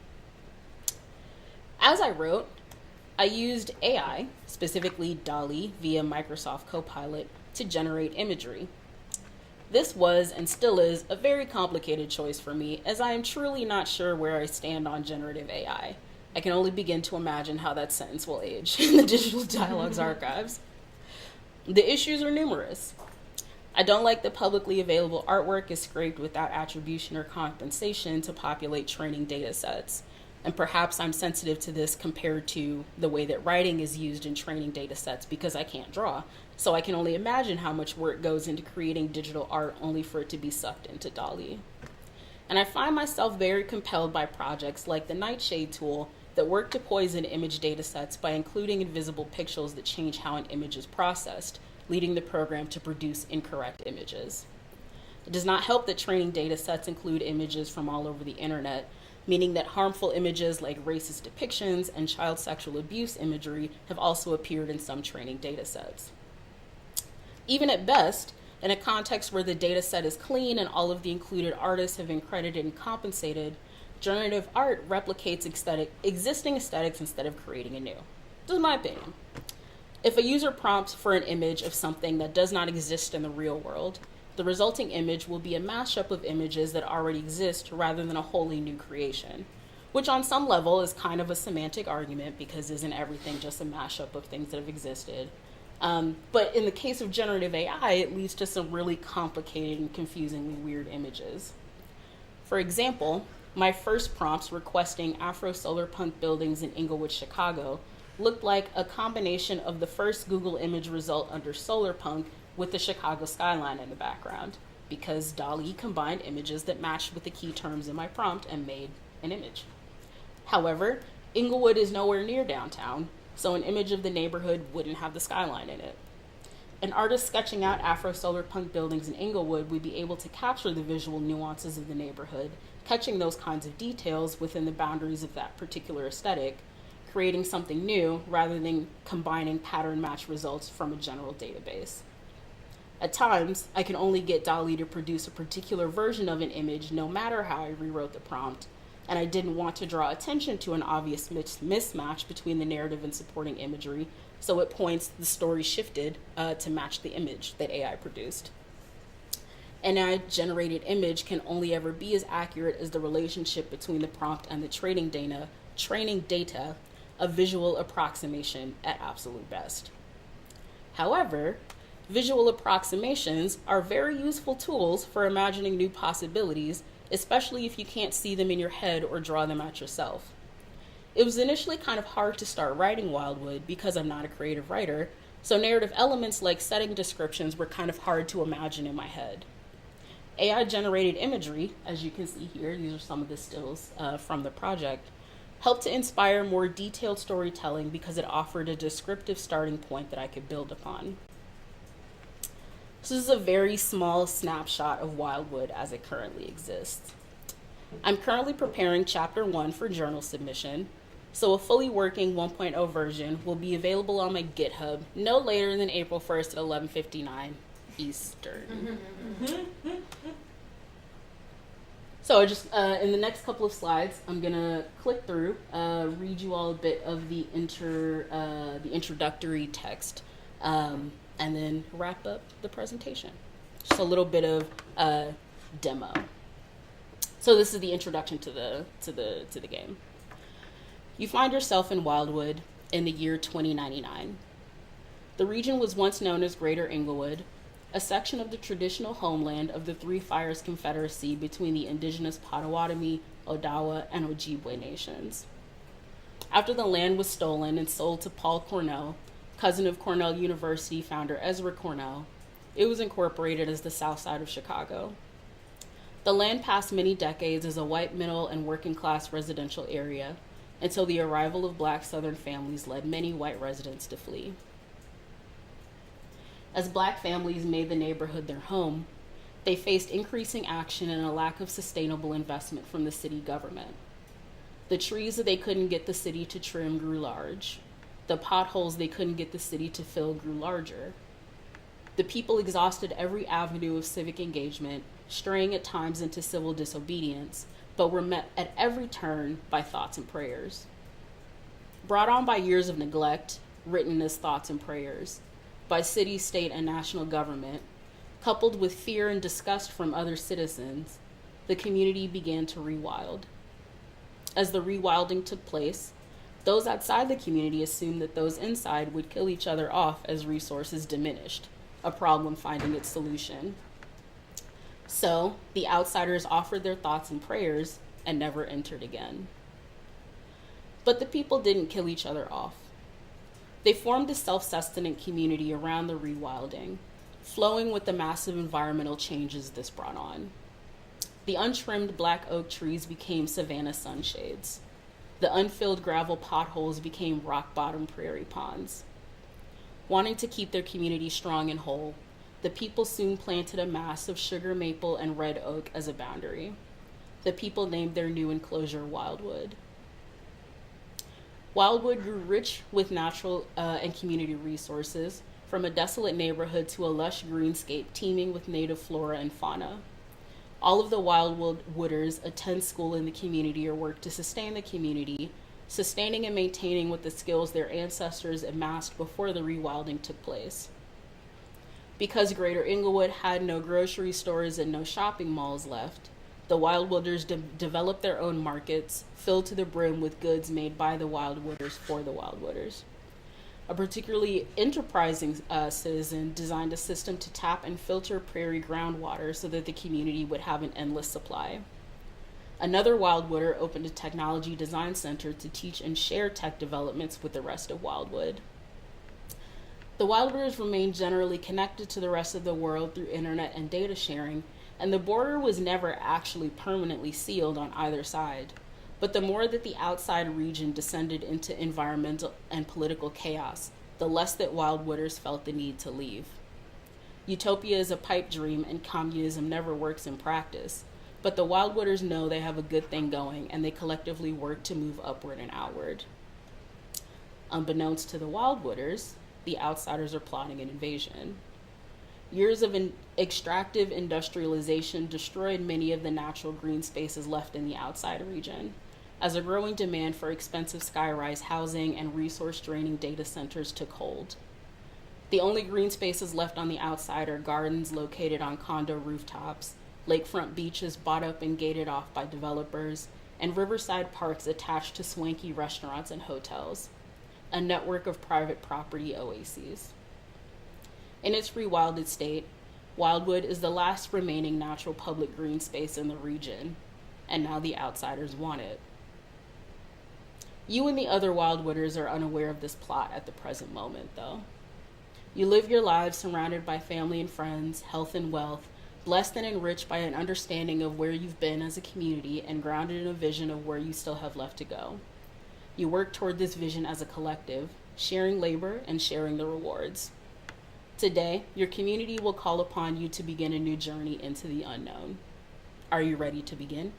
As I wrote, I used AI, specifically DALL-E via Microsoft Copilot, to generate imagery. This was and still is a very complicated choice for me, as I am truly not sure where I stand on generative AI. I can only begin to imagine how that sentence will age in the digital dialogues archives. The issues are numerous. I don't like that publicly available artwork is scraped without attribution or compensation to populate training data sets. And perhaps I'm sensitive to this compared to the way that writing is used in training data sets because I can't draw. So I can only imagine how much work goes into creating digital art only for it to be sucked into DALL-E. And I find myself very compelled by projects like the Nightshade tool that work to poison image data sets by including invisible pixels that change how an image is processed, leading the program to produce incorrect images. It does not help that training data sets include images from all over the internet, meaning that harmful images like racist depictions and child sexual abuse imagery have also appeared in some training data sets. Even at best, in a context where the data set is clean and all of the included artists have been credited and compensated, generative art replicates existing aesthetics instead of creating anew. This is my opinion. If a user prompts for an image of something that does not exist in the real world, the resulting image will be a mashup of images that already exist rather than a wholly new creation, which on some level is kind of a semantic argument because isn't everything just a mashup of things that have existed? But in the case of generative AI, it leads to some really complicated and confusingly weird images. For example, my first prompts requesting Afro-solar punk buildings in Englewood, Chicago, looked like a combination of the first Google image result under solar punk with the Chicago skyline in the background, because DALL-E combined images that matched with the key terms in my prompt and made an image. However, Englewood is nowhere near downtown, so an image of the neighborhood wouldn't have the skyline in it. An artist sketching out Afro-solar punk buildings in Englewood would be able to capture the visual nuances of the neighborhood, catching those kinds of details within the boundaries of that particular aesthetic, creating something new rather than combining pattern match results from a general database. At times, I can only get DALL-E to produce a particular version of an image no matter how I rewrote the prompt, and I didn't want to draw attention to an obvious mismatch between the narrative and supporting imagery, so at points the story shifted to match the image that AI produced. An AI-generated image can only ever be as accurate as the relationship between the prompt and the training data, a visual approximation at absolute best. However, visual approximations are very useful tools for imagining new possibilities, especially if you can't see them in your head or draw them out yourself. It was initially kind of hard to start writing Wildwood because I'm not a creative writer, so narrative elements like setting descriptions were kind of hard to imagine in my head. AI-generated imagery, as you can see here, these are some of the stills from the project, helped to inspire more detailed storytelling because it offered a descriptive starting point that I could build upon. So this is a very small snapshot of Wildwood as it currently exists. I'm currently preparing chapter 1 for journal submission, So a fully working 1.0 version will be available on my GitHub no later than April 1st at 11:59 Eastern. So just in the next couple of slides, I'm gonna click through, read you all a bit of the introductory text, and then wrap up the presentation. Just a little bit of demo. So this is the introduction to the game. You find yourself in Wildwood in the year 2099. The region was once known as Greater Englewood, a section of the traditional homeland of the Three Fires Confederacy between the indigenous Potawatomi, Odawa, and Ojibwe nations. After the land was stolen and sold to Paul Cornell, cousin of Cornell University founder Ezra Cornell, it was incorporated as the Southside of Chicago. The land passed many decades as a white middle and working class residential area until the arrival of Black Southern families led many white residents to flee. As Black families made the neighborhood their home, they faced increasing action and a lack of sustainable investment from the city government. The trees that they couldn't get the city to trim grew large. The potholes they couldn't get the city to fill grew larger. The people exhausted every avenue of civic engagement, straying at times into civil disobedience, but were met at every turn by thoughts and prayers. Brought on by years of neglect, written as thoughts and prayers, by city, state, and national government, coupled with fear and disgust from other citizens, the community began to rewild. As the rewilding took place, those outside the community assumed that those inside would kill each other off as resources diminished, a problem finding its solution. So, the outsiders offered their thoughts and prayers and never entered again. But the people didn't kill each other off. They formed a self-sustenant community around the rewilding, flowing with the massive environmental changes this brought on. The untrimmed black oak trees became savanna sunshades. The unfilled gravel potholes became rock-bottom prairie ponds. Wanting to keep their community strong and whole, the people soon planted a mass of sugar maple and red oak as a boundary. The people named their new enclosure Wildwood. Wildwood grew rich with natural and community resources, from a desolate neighborhood to a lush greenscape teeming with native flora and fauna. All of the Wildwooders attend school in the community or work to sustain the community, sustaining and maintaining with the skills their ancestors amassed before the rewilding took place. Because Greater Englewood had no grocery stores and no shopping malls left, the Wildwooders developed their own markets, filled to the brim with goods made by the Wildwooders for the Wildwooders. A particularly enterprising citizen designed a system to tap and filter prairie groundwater so that the community would have an endless supply. Another Wildwooder opened a technology design center to teach and share tech developments with the rest of Wildwood. The Wildwooders remained generally connected to the rest of the world through internet and data sharing, and the border was never actually permanently sealed on either side. But the more that the outside region descended into environmental and political chaos, the less that Wildwooders felt the need to leave. Utopia is a pipe dream and communism never works in practice, but the Wildwooders know they have a good thing going and they collectively work to move upward and outward. Unbeknownst to the Wildwooders, the outsiders are plotting an invasion. Years of extractive industrialization destroyed many of the natural green spaces left in the outside region, as a growing demand for expensive skyrise housing and resource-draining data centers took hold. The only green spaces left on the outside are gardens located on condo rooftops, lakefront beaches bought up and gated off by developers, and riverside parks attached to swanky restaurants and hotels, a network of private property oases. In its rewilded state, Wildwood is the last remaining natural public green space in the region, and now the outsiders want it. You and the other Wildwooders are unaware of this plot at the present moment, though. You live your lives surrounded by family and friends, health and wealth, blessed and enriched by an understanding of where you've been as a community and grounded in a vision of where you still have left to go. You work toward this vision as a collective, sharing labor and sharing the rewards. Today, your community will call upon you to begin a new journey into the unknown. Are you ready to begin?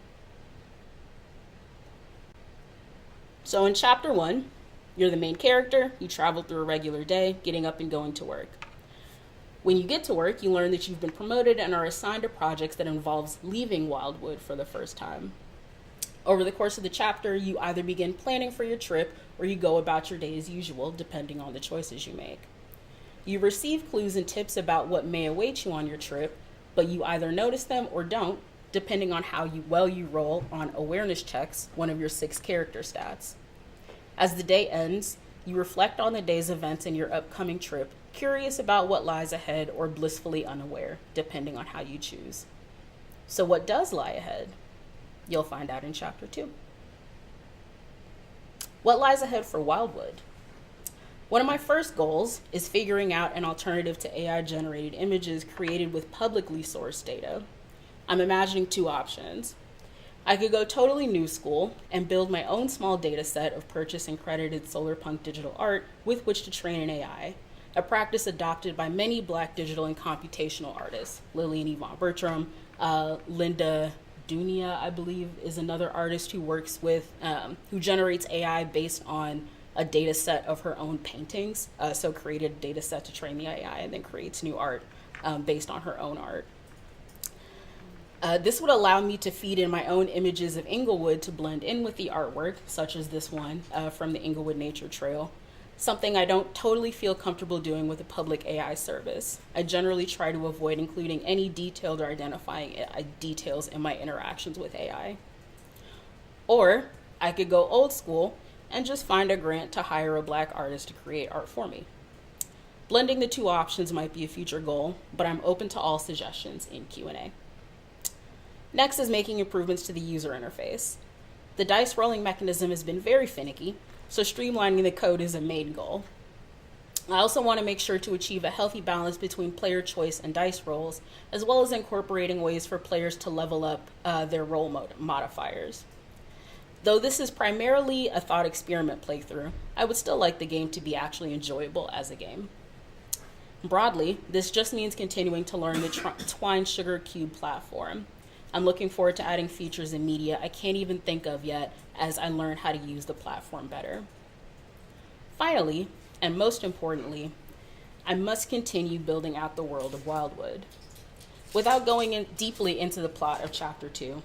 So in chapter 1, you're the main character. You travel through a regular day, getting up and going to work. When you get to work, you learn that you've been promoted and are assigned to projects that involves leaving Wildwood for the first time. Over the course of the chapter, you either begin planning for your trip or you go about your day as usual, depending on the choices you make. You receive clues and tips about what may await you on your trip, but you either notice them or don't, depending on how well you roll on awareness checks, one of your 6 character stats. As the day ends, you reflect on the day's events and your upcoming trip, curious about what lies ahead or blissfully unaware, depending on how you choose. So what does lie ahead? You'll find out in chapter 2. What lies ahead for Wildwood? One of my first goals is figuring out an alternative to AI-generated images created with publicly sourced data. I'm imagining 2 options. I could go totally new school and build my own small data set of purchased and credited solarpunk digital art with which to train an AI, a practice adopted by many Black digital and computational artists. Lillian Yvonne Bertram, Linda Dunia, I believe, is another artist who works with, who generates AI based on a data set of her own paintings. So created a data set to train the AI and then creates new art based on her own art. This would allow me to feed in my own images of Englewood to blend in with the artwork, such as this one from the Englewood Nature Trail, something I don't totally feel comfortable doing with a public AI service. I generally try to avoid including any detailed or identifying details in my interactions with AI. Or I could go old school and just find a grant to hire a Black artist to create art for me. Blending the 2 options might be a future goal, but I'm open to all suggestions in Q&A. Next is making improvements to the user interface. The dice rolling mechanism has been very finicky, so streamlining the code is a main goal. I also want to make sure to achieve a healthy balance between player choice and dice rolls, as well as incorporating ways for players to level up their roll modifiers. Though this is primarily a thought experiment playthrough, I would still like the game to be actually enjoyable as a game. Broadly, this just means continuing to learn the Twine Sugar Cube platform. I'm looking forward to adding features and media I can't even think of yet as I learn how to use the platform better. Finally, and most importantly, I must continue building out the world of Wildwood. Without going in deeply into the plot of Chapter 2,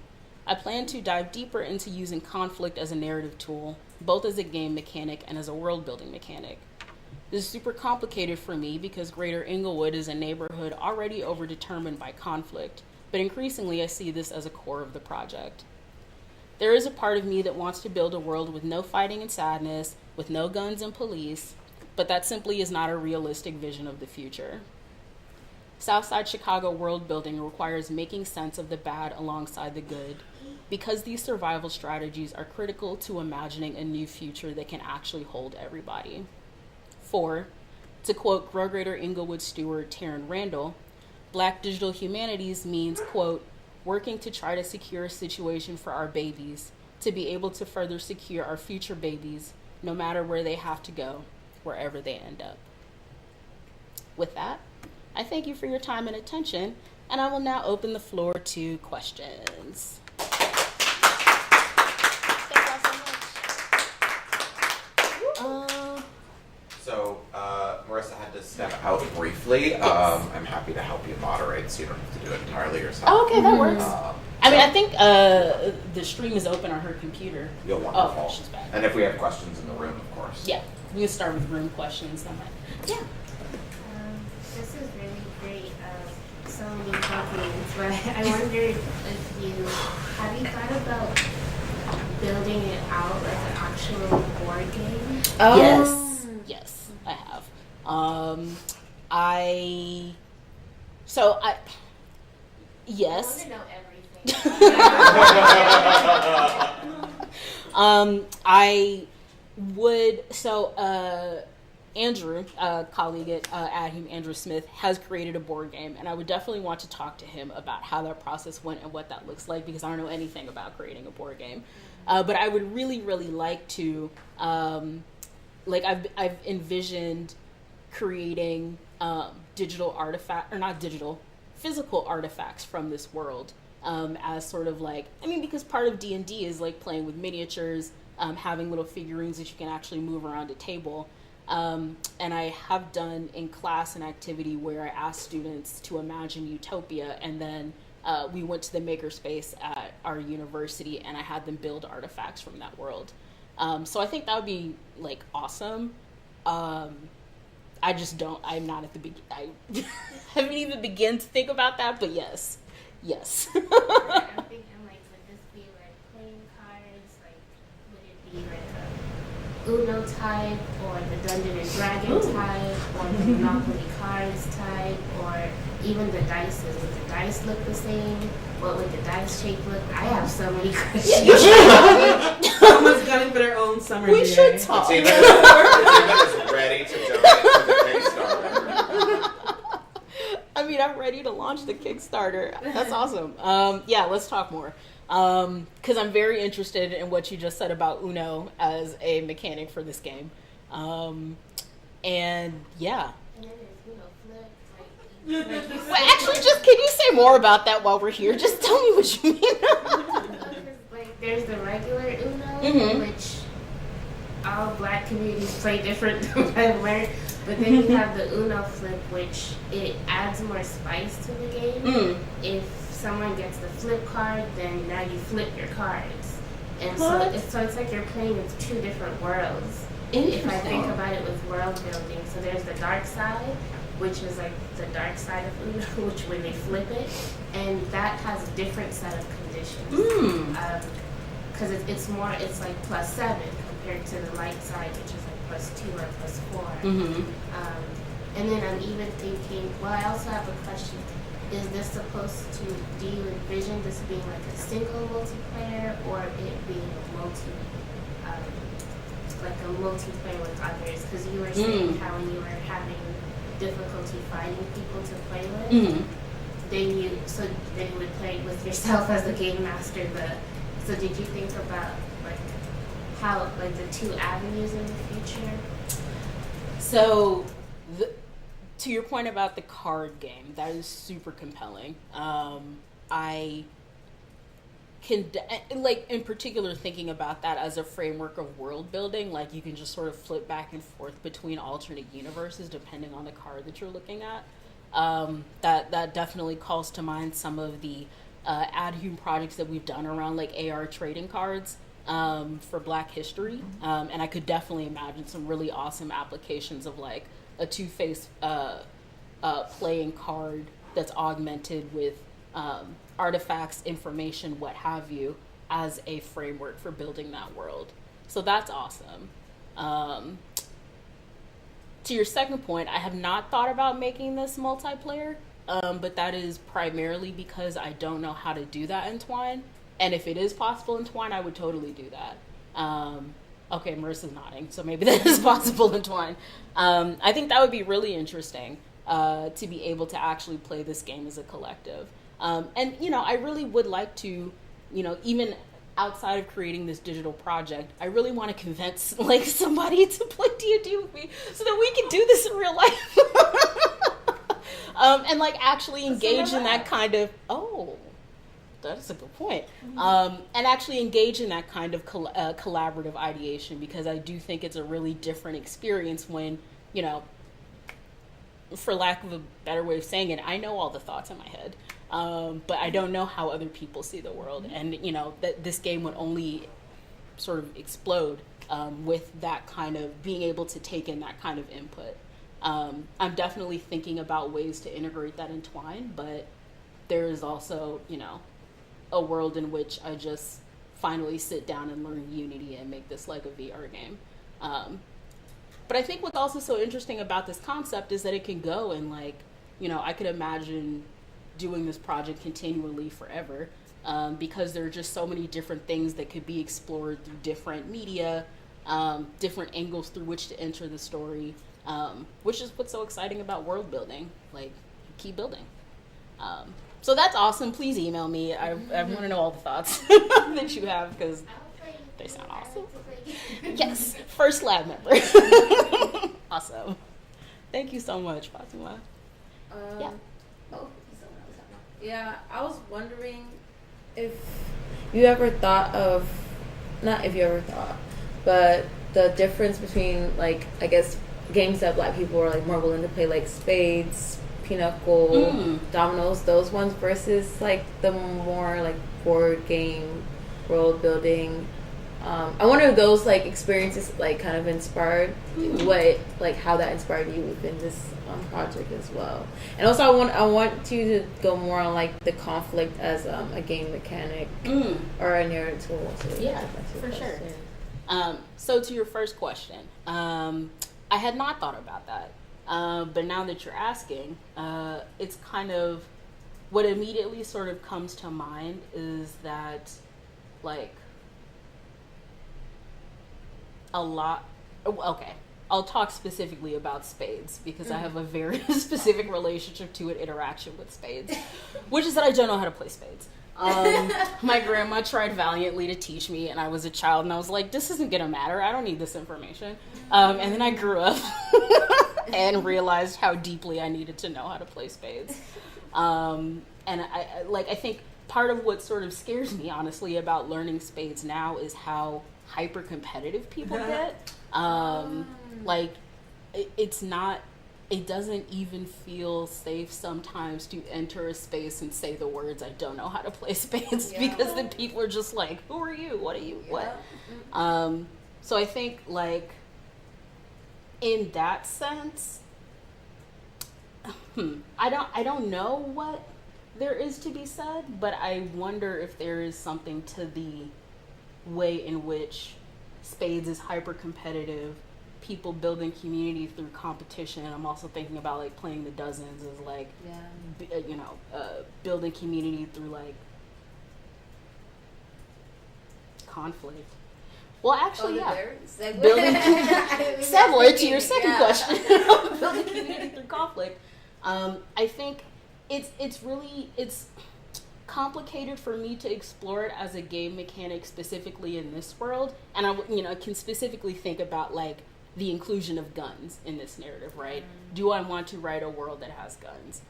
I plan to dive deeper into using conflict as a narrative tool, both as a game mechanic and as a world-building mechanic. This is super complicated for me because Greater Englewood is a neighborhood already overdetermined by conflict, but increasingly I see this as a core of the project. There is a part of me that wants to build a world with no fighting and sadness, with no guns and police, but that simply is not a realistic vision of the future. Southside Chicago world building requires making sense of the bad alongside the good, because these survival strategies are critical to imagining a new future that can actually hold everybody. For, to quote Greater Englewood steward Taryn Randall, Black digital humanities means, quote, working to try to secure a situation for our babies, to be able to further secure our future babies, no matter where they have to go, wherever they end up. With that, I thank you for your time and attention, and I will now open the floor to questions. Thank y'all so much. So, Marissa had to step out briefly. Yes. I'm happy to help you moderate, so you don't have to do it entirely yourself. Oh, okay, that works. I mean, I think the stream is open on her computer. You're wonderful. Oh, she's back. And if we have questions in the room, of course. Yeah, we can start with room questions. Yeah. This is really great. So many compliments, but I wondered if have you thought about building it out like an actual board game? Yes, I have. Yes. I want to know everything. I would, Andrew, a colleague at AADHum, Andrew Smith, has created a board game, and I would definitely want to talk to him about how that process went and what that looks like, because I don't know anything about creating a board game. But I would really, really like to, I've envisioned creating physical artifacts from this world as sort of because part of D&D is like playing with miniatures, having little figurines that you can actually move around a table. And I have done in class an activity where I asked students to imagine utopia, and then we went to the makerspace at our university, and I had them build artifacts from that world. So I think that would be like awesome. I just don't, I'm not at the beginning, I haven't even begun to think about that, but yes. I'm thinking, like, would this be like playing cards? Like, would it be like a Uno type, or the Dungeon and Dragon type, or the Monopoly cards type, or even the dices? Would the dice look the same? What would the dice shape look? I have so many questions. Someone's gunning for their own summer We GA. should talk. It's even ready to donate to the Kickstarter. I mean, I'm ready to launch the Kickstarter. That's awesome. Yeah, let's talk more. Because I'm very interested in what you just said about Uno as a mechanic for this game. And yeah. And then there's Uno flip. Like Well, actually, just can you say more about that while we're here? Just tell me what you mean. like, there's the regular Uno, Mhm. which all Black communities play different. I've learned. But then you have the Uno flip, which it adds more spice to the game. If someone gets the flip card, then now you flip your cards. And so it's like you're playing with two different worlds. If I think about it with world building, so there's the dark side, which is like the dark side of Uno, which when they flip it, and that has a different set of conditions. Because it's like +7 compared to the light side, which is like +2 or +4. And then I'm even thinking, well, I also have a question. Is this supposed to, do you envision this being like a single multiplayer, or it being a multiplayer with others? Because you were saying how when you were having difficulty finding people to play with, then you would play with yourself as the game master. So did you think about like how, like, the two avenues in the future? So, to your point about the card game, that is super compelling. I can, like, in particular, thinking about that as a framework of world building, like, you can just sort of flip back and forth between alternate universes depending on the card that you're looking at. That definitely calls to mind some of the AADHum projects that we've done around, like, AR trading cards for Black history. And I could definitely imagine some really awesome applications of, like, a two-faced playing card that's augmented with artifacts, information, what have you, as a framework for building that world. So that's awesome. To your second point, I have not thought about making this multiplayer, but that is primarily because I don't know how to do that in Twine. And if it is possible in Twine, I would totally do that. Okay, Marissa's nodding, so maybe that is possible in Twine. I think that would be really interesting to be able to actually play this game as a collective. And, you know, I really would like to, you know, even outside of creating this digital project, I really want to convince, like, somebody to play D&D with me so that we can do this in real life. And, like, actually engage in that kind of, that's a good point. And actually engage in that kind of collaborative ideation, because I do think it's a really different experience when, you know, for lack of a better way of saying it, I know all the thoughts in my head, but I don't know how other people see the world. And, you know, that this game would only sort of explode with that kind of being able to take in that kind of input. I'm definitely thinking about ways to integrate that in Twine, but there is also, you know, a world in which I just finally sit down and learn Unity and make this like a VR game. But I think what's also so interesting about this concept is that it can go and, like, you know, I could imagine doing this project continually forever, because there are just so many different things that could be explored through different media, different angles through which to enter the story, which is what's so exciting about world building. Like, keep building. So that's awesome. Please email me. I want to know all the thoughts that you have, because they sound awesome. Yes, first lab member. Awesome. Thank you so much, Fatima. Yeah, I was wondering if you ever thought of not if you ever thought, but the difference between like I guess games that Black people are like more willing to play, like spades, pinochle, dominoes, those ones, versus like the more like board game, world building. I wonder if those like experiences like kind of inspired how that inspired you within this project as well. And also I want you to go more on like the conflict as a game mechanic or a narrative tool. So yeah, for sure. So to your first question, I had not thought about that, but now that you're asking, it's kind of what immediately sort of comes to mind is that like I'll talk specifically about spades because I have a very specific relationship to an interaction with spades, which is that I don't know how to play spades. My grandma tried valiantly to teach me, and I was a child, and I was like, this isn't gonna matter, I don't need this information. And then I grew up and realized how deeply I needed to know how to play spades. And I think part of what sort of scares me, honestly, about learning spades now is how hyper competitive people get. It doesn't even feel safe sometimes to enter a space and say the words, I don't know how to play spades, because then people are just like, who are you? What are you? What? So I think like in that sense, I don't know what there is to be said, but I wonder if there is something to the way in which spades is hyper competitive, people building community through competition. I'm also thinking about like playing the dozens as like building community through like conflict. Well, actually, building segue to your second question, building community through conflict. I think it's complicated for me to explore it as a game mechanic specifically in this world, and I can specifically think about like the inclusion of guns in this narrative, right? Do I want to write a world that has guns?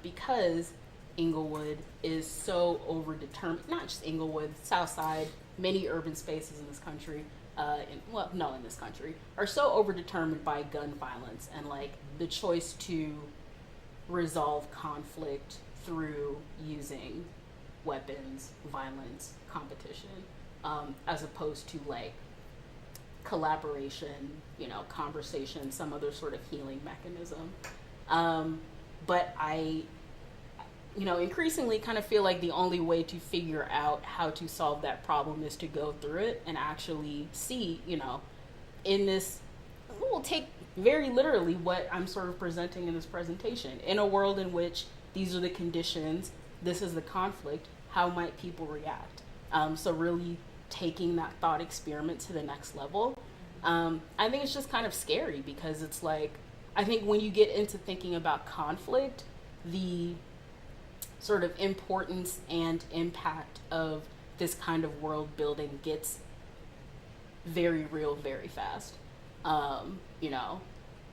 Because Englewood is so overdetermined, not just Englewood, Southside, many urban spaces in this country, in this country, are so overdetermined by gun violence and like the choice to resolve conflict through using weapons, violence, competition, as opposed to like collaboration, conversation, some other sort of healing mechanism. But I, increasingly kind of feel like the only way to figure out how to solve that problem is to go through it and actually see, in this, we'll take very literally what I'm sort of presenting in this presentation. In a world in which these are the conditions, this is the conflict, how might people react? So really taking that thought experiment to the next level. I think it's just kind of scary because it's like, I think when you get into thinking about conflict, the sort of importance and impact of this kind of world building gets very real very fast.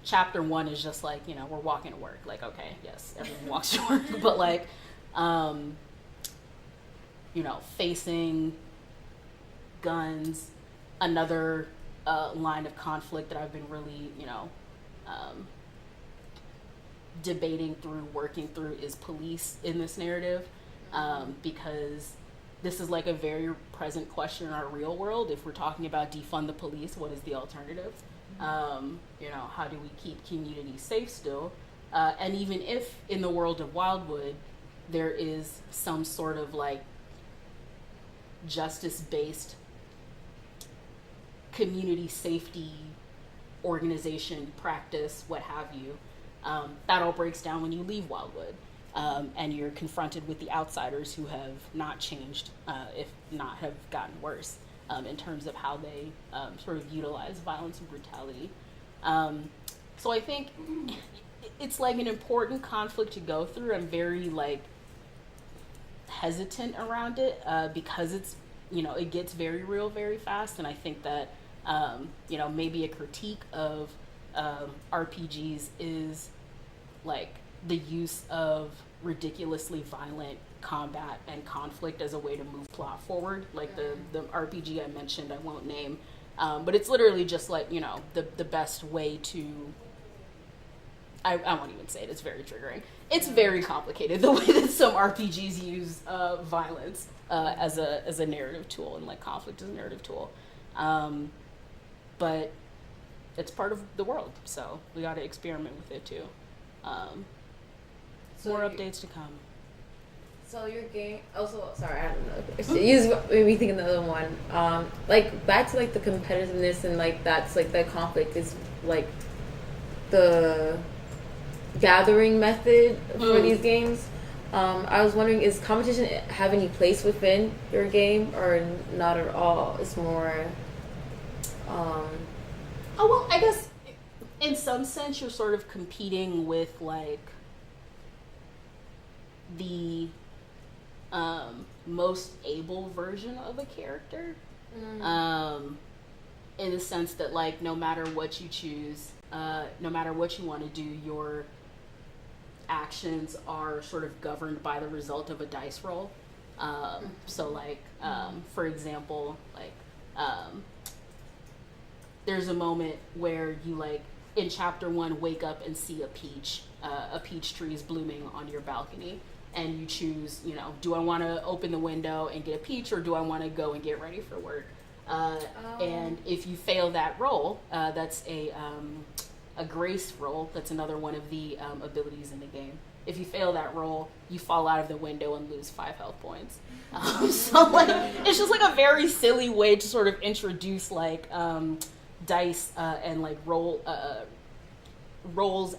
Chapter 1 is just like, we're walking to work. Like, okay, yes, everyone walks to work. But like, facing guns, another line of conflict that I've been really, debating through, working through is police in this narrative, because this is like a very present question in our real world. If we're talking about defund the police, what is the alternative? How do we keep communities safe still? And even if in the world of WILDWOOD, there is some sort of like justice-based community safety organization, practice, what have you, that all breaks down when you leave WILDWOOD, and you're confronted with the outsiders who have not changed, if not have gotten worse, in terms of how they sort of utilize violence and brutality. So I think it's like an important conflict to go through. I'm very like hesitant around it because it's, it gets very real very fast. And I think that, maybe a critique of RPGs is like the use of ridiculously violent combat and conflict as a way to move plot forward. Like the RPG I mentioned, I won't name, but it's literally just like, you know, the best way to, I won't even say it, it's very triggering. It's very complicated, the way that some RPGs use violence as a narrative tool, and like conflict as a narrative tool. But it's part of the world, so we got to experiment with it too. More updates to come. So your game, also, sorry, I don't know. You made me think of another one. Like, back to, like, the competitiveness and, like, that's, like, the conflict is, like, the gathering method for these games. I was wondering, is competition have any place within your game, or not at all? It's more, Oh, well, I guess in some sense you're sort of competing with, like, the most able version of a character, in the sense that, like, no matter what you choose, no matter what you want to do, your actions are sort of governed by the result of a dice roll. So, like, for example, like, there's a moment where you, like, in chapter 1, wake up and see a peach tree is blooming on your balcony. And you choose, you know, do I want to open the window and get a peach, or do I want to go and get ready for work? And if you fail that roll, that's a grace roll. That's another one of the abilities in the game. If you fail that roll, you fall out of the window and lose 5 health points. So, like, it's just, like, a very silly way to sort of introduce, like, dice and, like, rolls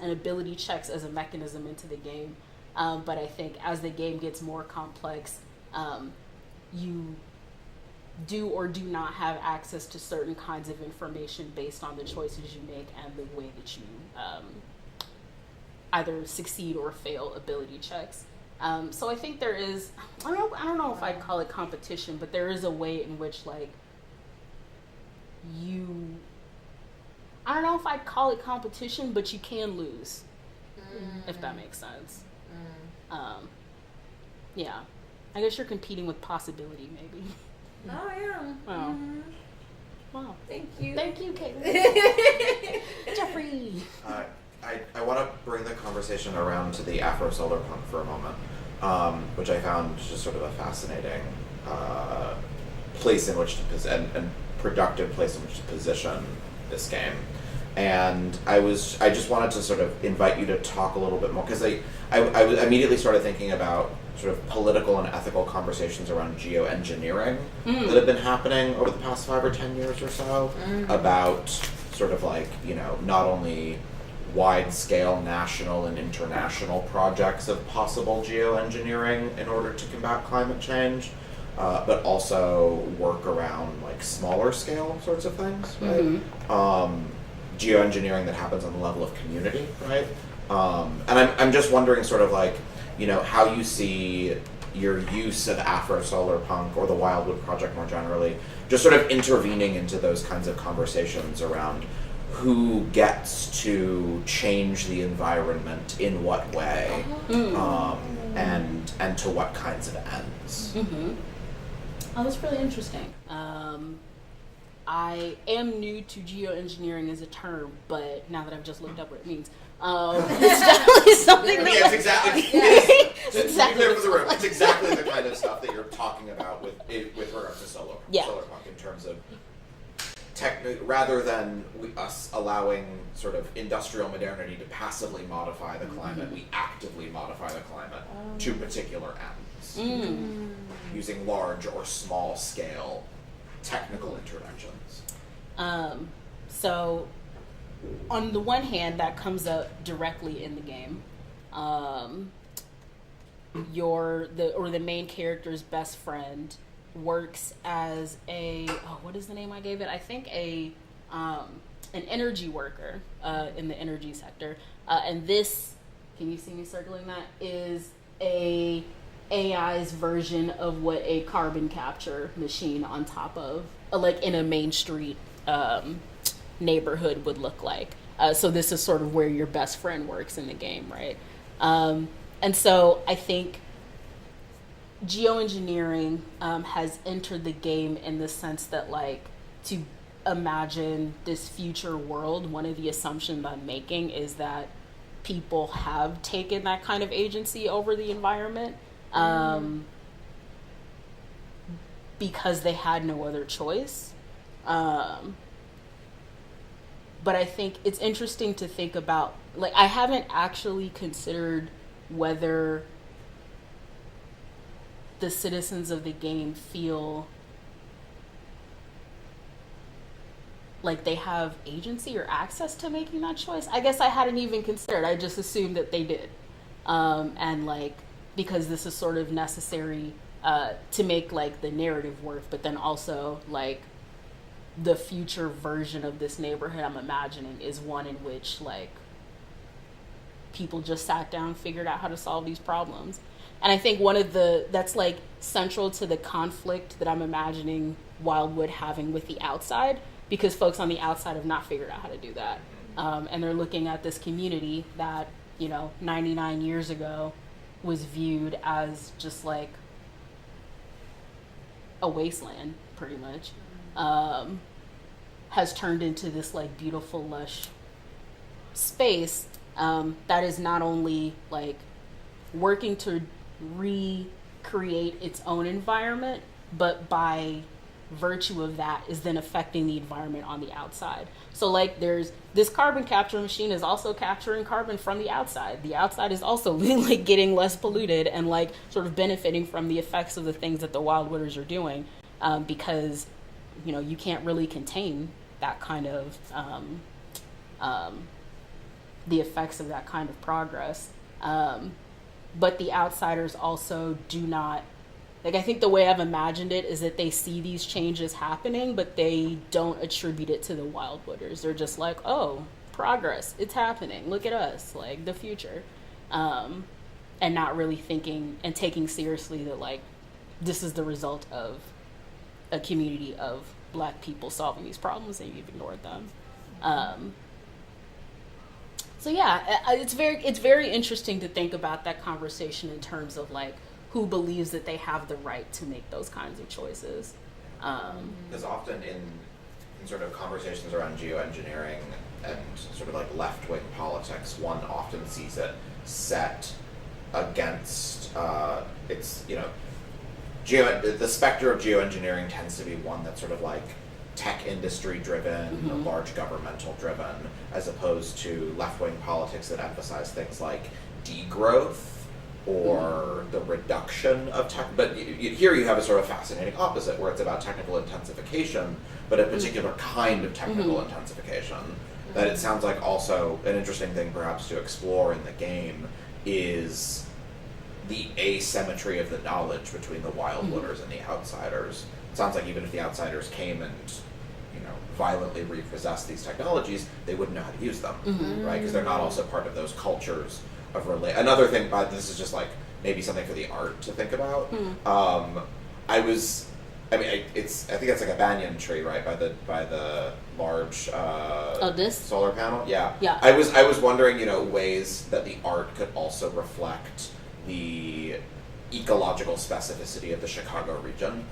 and ability checks as a mechanism into the game. But I think as the game gets more complex, you do or do not have access to certain kinds of information based on the choices you make and the way that you either succeed or fail ability checks. So I think there is, I don't know if I'd call it competition, but there is a way in which, like, I don't know if I'd call it competition, but you can lose, if that makes sense. Yeah, I guess you're competing with possibility, maybe. Oh, yeah. Wow. Wow. Thank you. Thank you, Caitlin. Jeffrey. I want to bring the conversation around to the Afro Solar Punk for a moment, which I found just sort of a fascinating place in which to and productive place in which to position this game. And I just wanted to sort of invite you to talk a little bit more, because I immediately started thinking about sort of political and ethical conversations around geoengineering that have been happening over the past 5 or 10 years or so, about sort of, like, you know, not only wide-scale national and international projects of possible geoengineering in order to combat climate change, but also work around, like, smaller scale sorts of things, right? Geoengineering that happens on the level of community, right? And I'm just wondering, sort of, like, you know, how you see your use of Afro Solar Punk or the Wildwood Project more generally, just sort of intervening into those kinds of conversations around who gets to change the environment in what way, and to what kinds of ends. Oh, that's really interesting. I am new to geoengineering as a term, but now that I've just looked up what it means, it's definitely something that... Yeah, it's exactly... To be clear for the room, it's exactly the kind of stuff that you're talking about with regards to solar punk, in terms of rather than us allowing sort of industrial modernity to passively modify the climate, we actively modify the climate to particular ends, using large or small scale technical interventions. So, on the one hand, that comes up directly in the game. The main character's best friend works as what is the name I gave it? I think an energy worker in the energy sector. And this, can you see me circling that, is a AI's version of what a carbon capture machine on top of, like, in a Main Street neighborhood would look like. So this is sort of where your best friend works in the game, right? And so I think geoengineering has entered the game in the sense that, like, to imagine this future world, one of the assumptions I'm making is that people have taken that kind of agency over the environment because they had no other choice. But I think it's interesting to think about, like, I haven't actually considered whether the citizens of the game feel like they have agency or access to making that choice. I guess I hadn't even considered. I just assumed that they did. And, like, because this is sort of necessary to make, like, the narrative work, but then also, like, the future version of this neighborhood I'm imagining is one in which, like, people just sat down, figured out how to solve these problems. And I think that's, like, central to the conflict that I'm imagining Wildwood having with the outside, because folks on the outside have not figured out how to do that. And they're looking at this community that, 99 years ago was viewed as just, like, a wasteland, pretty much, has turned into this, like, beautiful, lush space that is not only, like, working to recreate its own environment, but by virtue of that is then affecting the environment on the outside. So, like, there's this carbon capture machine is also capturing carbon from the outside. The outside is also like getting less polluted and, like, sort of benefiting from the effects of the things that the Wildwooders are doing, because you can't really contain that kind of the effects of that kind of progress. But the outsiders also do not, like, I think the way I've imagined it is that they see these changes happening, but they don't attribute it to the Wildwooders. They're just like, oh, progress, it's happening. Look at us, like, the future. And not really thinking and taking seriously that, like, this is the result of a community of Black people solving these problems and you've ignored them. So yeah, it's very interesting to think about that conversation in terms of, like, who believes that they have the right to make those kinds of choices. Because often in sort of conversations around geoengineering and sort of, like, left-wing politics, one often sees it set against the specter of geoengineering tends to be one that's sort of, like, tech industry driven, large governmental driven, as opposed to left-wing politics that emphasize things like degrowth or the reduction of tech. But here you have a sort of fascinating opposite, where it's about technical intensification, but a particular kind of technical intensification. That it sounds like also an interesting thing perhaps to explore in the game is the asymmetry of the knowledge between the Wildwooders and the outsiders. It sounds like even if the outsiders came and violently repossessed these technologies, they wouldn't know how to use them, right? Because they're not also part of those cultures of Another thing, but this is just, like, maybe something for the art to think about. I think it's like a banyan tree, right, by the large this solar panel. Yeah. Yeah. I was wondering, ways that the art could also reflect the ecological specificity of the Chicago region,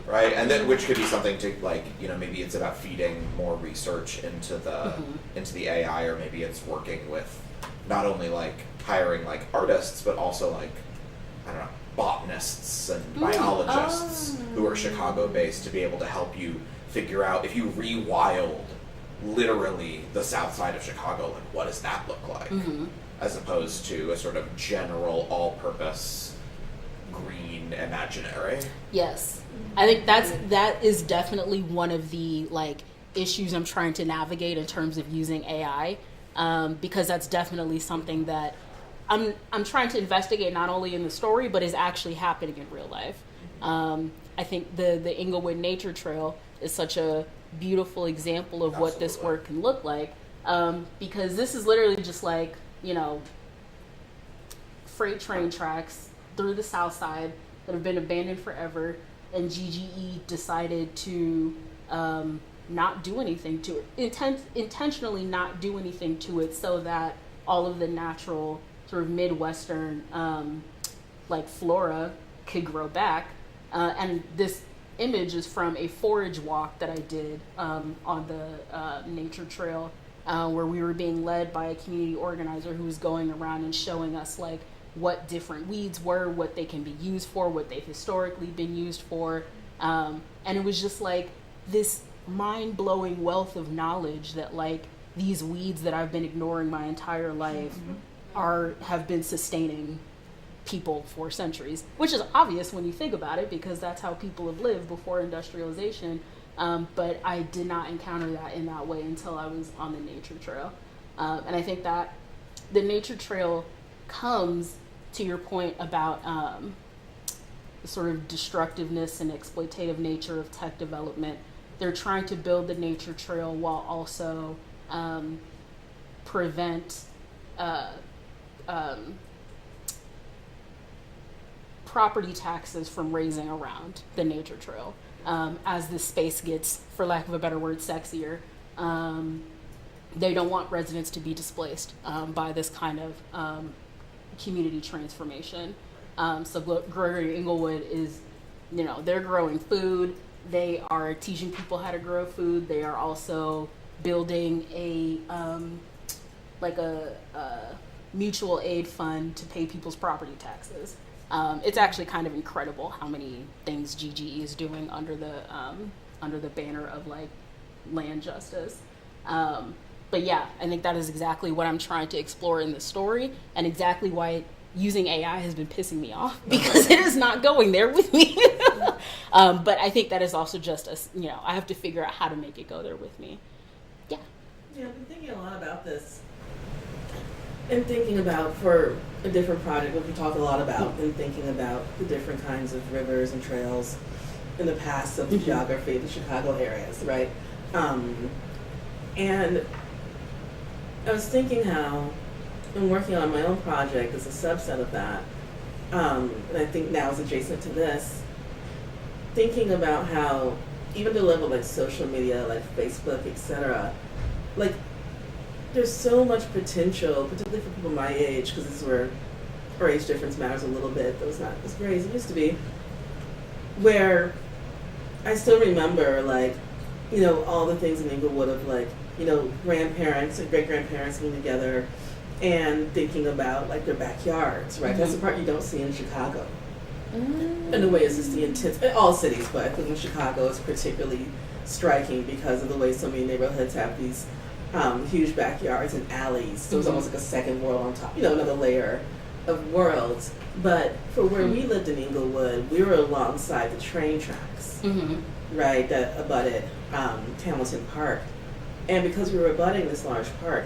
right? And then which could be something to, like, maybe it's about feeding more research into the AI, or maybe it's working with not only, like, hiring, like, artists, but also, like, I don't know, botanists and biologists who are Chicago-based to be able to help you figure out, if you rewild literally the south side of Chicago, like, what does that look like? As opposed to a sort of general, all-purpose, green imaginary. Yes. I think that is definitely one of the, like, issues I'm trying to navigate in terms of using AI, because that's definitely something that I'm trying to investigate, not only in the story, but is actually happening in real life. I think the Englewood Nature Trail is such a beautiful example of what this work can look like, because this is literally just, like, freight train tracks through the Southside that have been abandoned forever, and GGE decided to not do anything to it, intentionally not do anything to it, so that all of the natural sort of Midwestern like flora could grow back. And this image is from a forage walk that I did on the nature trail, where we were being led by a community organizer who was going around and showing us like what different weeds were, what they can be used for, what they've historically been used for. And it was just like this mind-blowing wealth of knowledge that like these weeds that I've been ignoring my entire life have been sustaining people for centuries, which is obvious when you think about it, because that's how people have lived before industrialization. But I did not encounter that in that way until I was on the nature trail. And I think that the nature trail comes to your point about the sort of destructiveness and exploitative nature of tech development. They're trying to build the nature trail while also prevent property taxes from raising around the nature trail. As the space gets, for lack of a better word, sexier, they don't want residents to be displaced by this kind of community transformation. So Greater Englewood is, they're growing food. They are teaching people how to grow food. They are also building a mutual aid fund to pay people's property taxes. It's actually kind of incredible how many things GGE is doing under the banner of like land justice. But yeah, I think that is exactly what I'm trying to explore in the story, and exactly why using AI has been pissing me off, because it is not going there with me. But I think that is also just I have to figure out how to make it go there with me. Yeah. Yeah, I've been thinking a lot about this, and thinking about for a different project, which we talked a lot about, and thinking about the different kinds of rivers and trails in the past of the geography of the Chicago areas, right? And I was thinking how, in working on my own project as a subset of that, and I think now is adjacent to this, thinking about how even to level like social media, like Facebook, etc., like there's so much potential, particularly for people my age, because this is where our age difference matters a little bit, though it's not as great as it used to be, where I still remember like, all the things in Englewood of like, grandparents and great-grandparents getting together and thinking about like their backyards, right? That's the part you don't see in Chicago. In a way, it's just the intense, in all cities, but I think in Chicago it's particularly striking because of the way so many neighborhoods have these huge backyards and alleys. So it's almost like a second world on top, another layer of worlds. But for where we lived in Englewood, we were alongside the train tracks, right, that abutted Hamilton Park. And because we were abutting this large park,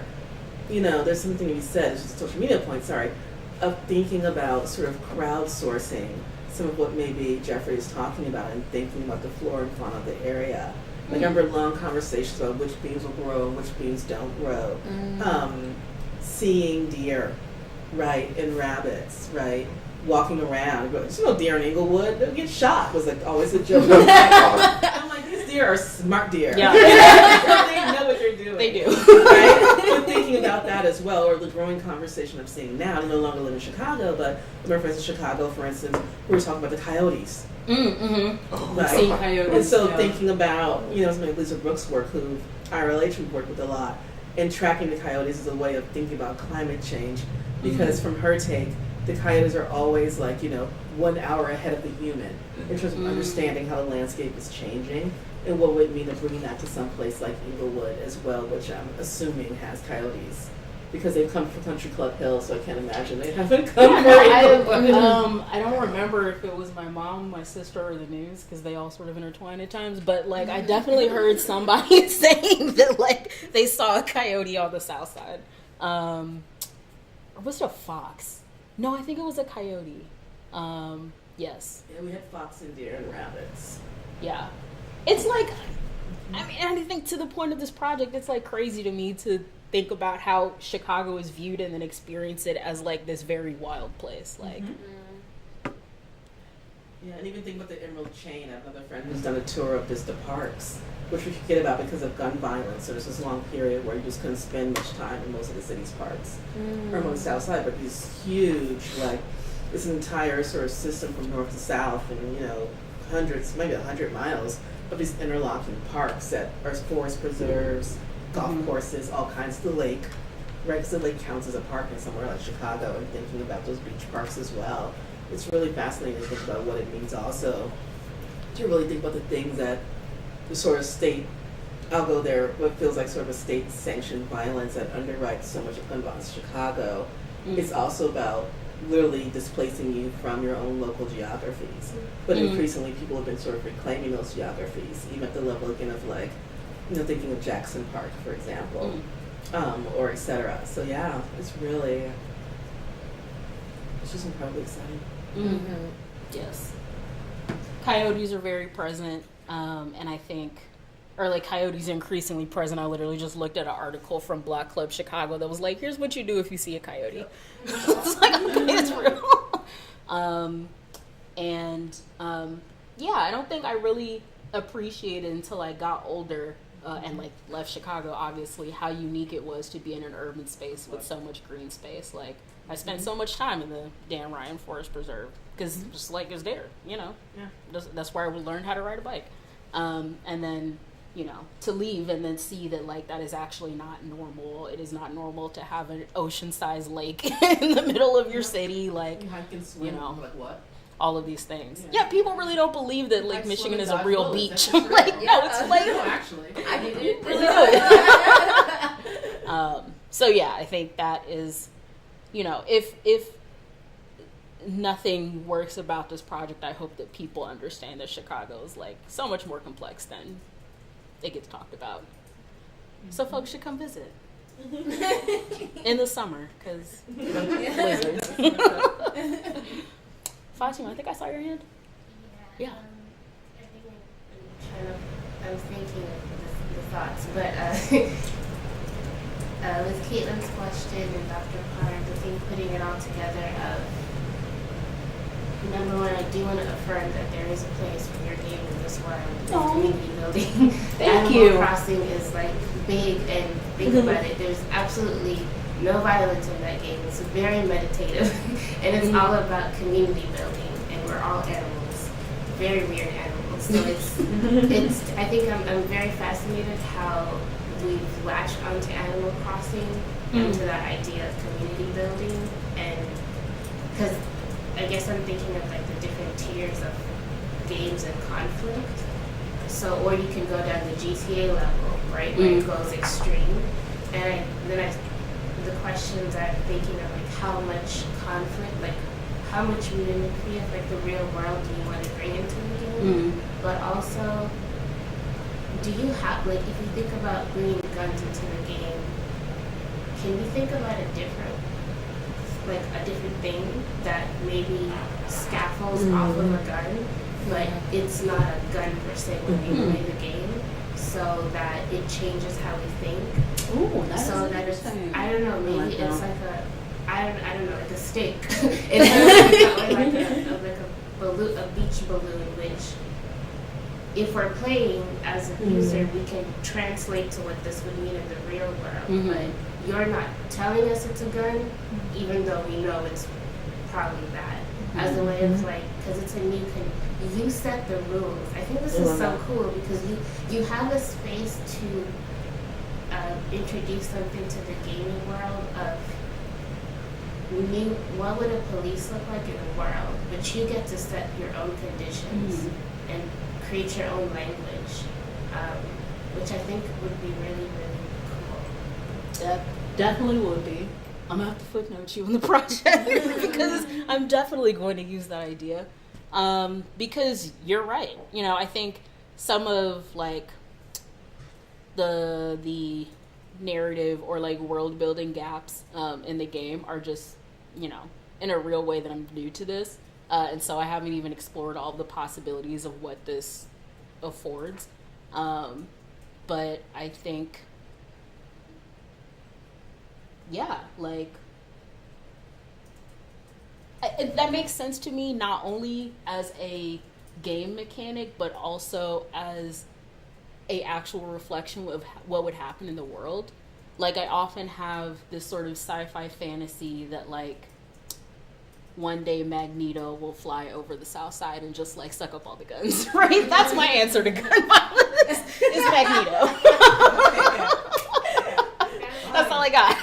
there's something to be said, it's just a social media point, of thinking about sort of crowdsourcing some of what maybe Jeffrey is talking about and thinking about the flora and fauna of the area. Like I remember long conversations about which beans will grow and which beans don't grow. Seeing deer, right, and rabbits, right, walking around. Deer in Englewood, they'll get shot, was like always a joke. I'm like, these deer are smart deer. Yeah. They know what they're doing. They do. Right? But thinking about that as well, or the growing conversation I'm seeing now, I no longer live in Chicago, but my friends in Chicago, for instance, we were talking about the coyotes. Right? Seeing coyotes. And so thinking about, something like Lisa Brooks' work, who IRLH we worked with a lot, and tracking the coyotes as a way of thinking about climate change, because from her take, the coyotes are always like, 1 hour ahead of the human in terms of understanding how the landscape is changing and what would it mean to bring that to some place like Englewood as well, which I'm assuming has coyotes. Because they've come from Country Club Hill, so I can't imagine they haven't come for Englewood. I don't remember if it was my mom, my sister, or the news, because they all sort of intertwine at times. But like, I definitely heard somebody saying that like they saw a coyote on the Southside. Or was it a fox? No, I think it was a coyote. Yes. Yeah, we had fox and deer and rabbits. Yeah. It's like, I think to the point of this project, it's like crazy to me to think about how Chicago is viewed and then experience it as like this very wild place. Like, yeah, and even think about the Emerald Chain. I have another friend who's done a tour of just the parks, which we forget about because of gun violence. So there's this long period where you just couldn't spend much time in most of the city's parks or on the Southside, but these huge, like, this entire sort of system from north to south, and hundreds, maybe 100 miles of these interlocking parks that are forest preserves, golf courses, all kinds of the lake. Right, because the lake counts as a park in somewhere like Chicago, and thinking about those beach parks as well. It's really fascinating to think about what it means also to really think about the things that the sort of state, I'll go there, what feels like sort of a state-sanctioned violence that underwrites so much of gun violence in Chicago. It's also about literally displacing you from your own local geographies. But increasingly people have been sort of reclaiming those geographies, even at the level again of like, thinking of Jackson Park, for example. Or et cetera. So yeah, it's just incredibly exciting. Yes. Coyotes are very present, and I think, or like coyotes are increasingly present. I literally just looked at an article from Black Club Chicago that was like, here's what you do if you see a coyote. It's like, okay, it's real. Yeah, I don't think I really appreciated until I got older and like left Chicago, obviously, how unique it was to be in an urban space with so much green space. Like, I spent so much time in the Dan Ryan Forest Preserve because just like it's there, Yeah. That's where I would learn how to ride a bike. And then, to leave and then see that like that is actually not normal. It is not normal to have an ocean-sized lake in the middle of your city, like, Like what? all of these things. Yeah, people really don't believe that Lake Michigan is a real beach. No, it's like no, actually, I did it. really good. So yeah, I think that is, if nothing works about this project, I hope that people understand that Chicago is like so much more complex than it gets talked about. So folks should come visit in the summer because blizzards. Fatima, I think I saw your hand. Yeah. I was thinking of the thoughts, but with Caitlin's question and Dr. Carr, I think putting it all together of, number one, I do want to affirm that there is a place for your game in this world, community building. Thank you. Animal Crossing is like big, and think about it, there's absolutely no violence in that game. It's very meditative, and it's all about community building, and we're all animals, very weird animals. So it's. I think I'm very fascinated how we've latched onto Animal Crossing and to that idea of community building, and because I guess I'm thinking of like the different tiers of games and conflict. So, or you can go down the GTA level, right, where it goes extreme, and the questions I'm thinking of, like, how much conflict, like, how much mimicry of, like, the real world do you want to bring into the game? But also, do you have, like, if you think about bringing guns into the game, can you think about a different thing that maybe scaffolds off of a gun, but it's not a gun per se when we play the game, so that it changes how we think? Ooh, that's so that it's, I don't know, maybe it's like a, I don't know, like a stick. It's like a beach balloon, which if we're playing as a user, we can translate to what this would mean in the real world. But you're not telling us it's a gun, even though we know it's probably that. As a way of like, because it's a new, you set the rules. I think this is so cool because you have a space to introduce something to the gaming world of what would a police look like in a world, but you get to set your own conditions and create your own language, which I think would be really, really cool. That definitely would be. I'm gonna have to footnote you in the project because I'm definitely going to use that idea. Because you're right. I think some of like the narrative or like world building gaps in the game are just, in a real way that I'm new to this. And so I haven't even explored all the possibilities of what this affords. But I think, yeah, like, that makes sense to me, not only as a game mechanic, but also as a actual reflection of what would happen in the world. Like, I often have this sort of sci-fi fantasy that, like, one day Magneto will fly over the Southside and just like suck up all the guns, right? That's my answer to gun violence is Magneto. That's all I got.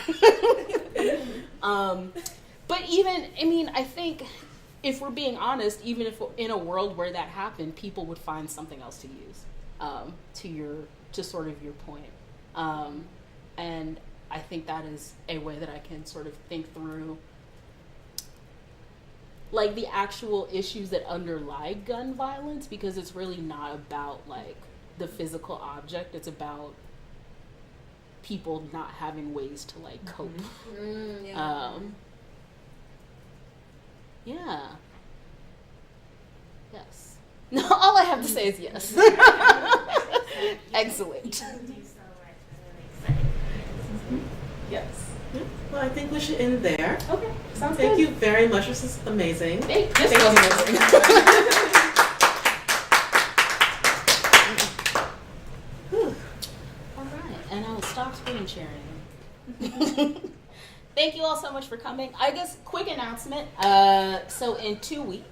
But even, I mean, I think if we're being honest, even if in a world where that happened, people would find something else to use, to sort of your point. And I think that is a way that I can sort of think through like the actual issues that underlie gun violence, because it's really not about like the physical object. It's about people not having ways to like cope. Yeah. Yes. No, all I have to say is yes. Excellent. You can do so much. I'm really excited. Yes. Well, I think we should end there. Okay. Sounds Thank good. you very much. This is amazing. This was amazing. All right, and I will stop screen sharing. Thank you all so much for coming. I guess quick announcement. So in 2 weeks.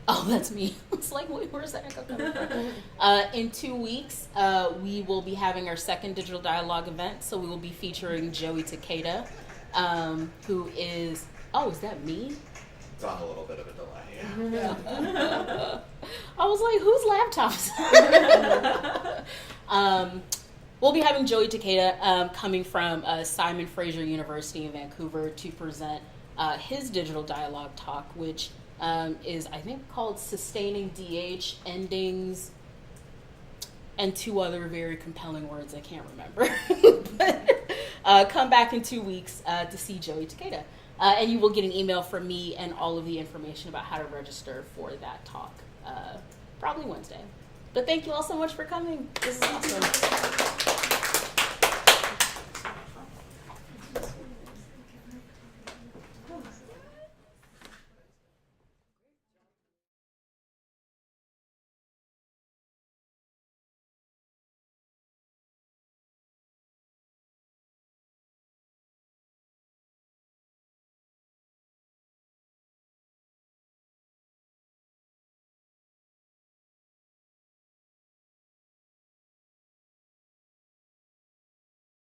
Oh, that's me. It's like, wait, where's that echo coming from? In 2 weeks, we will be having our second digital dialogue event. So we will be featuring Joey Takeda, who is, oh, is that me? It's on a little bit of a delay. Yeah. I was like, whose laptops? We'll be having Joey Takeda coming from Simon Fraser University in Vancouver to present his digital dialogue talk, which is, I think, called Sustaining DH Endings, and 2 other very compelling words I can't remember. But come back in 2 weeks to see Joey Takeda. And you will get an email from me and all of the information about how to register for that talk, probably Wednesday. But thank you all so much for coming. This is awesome.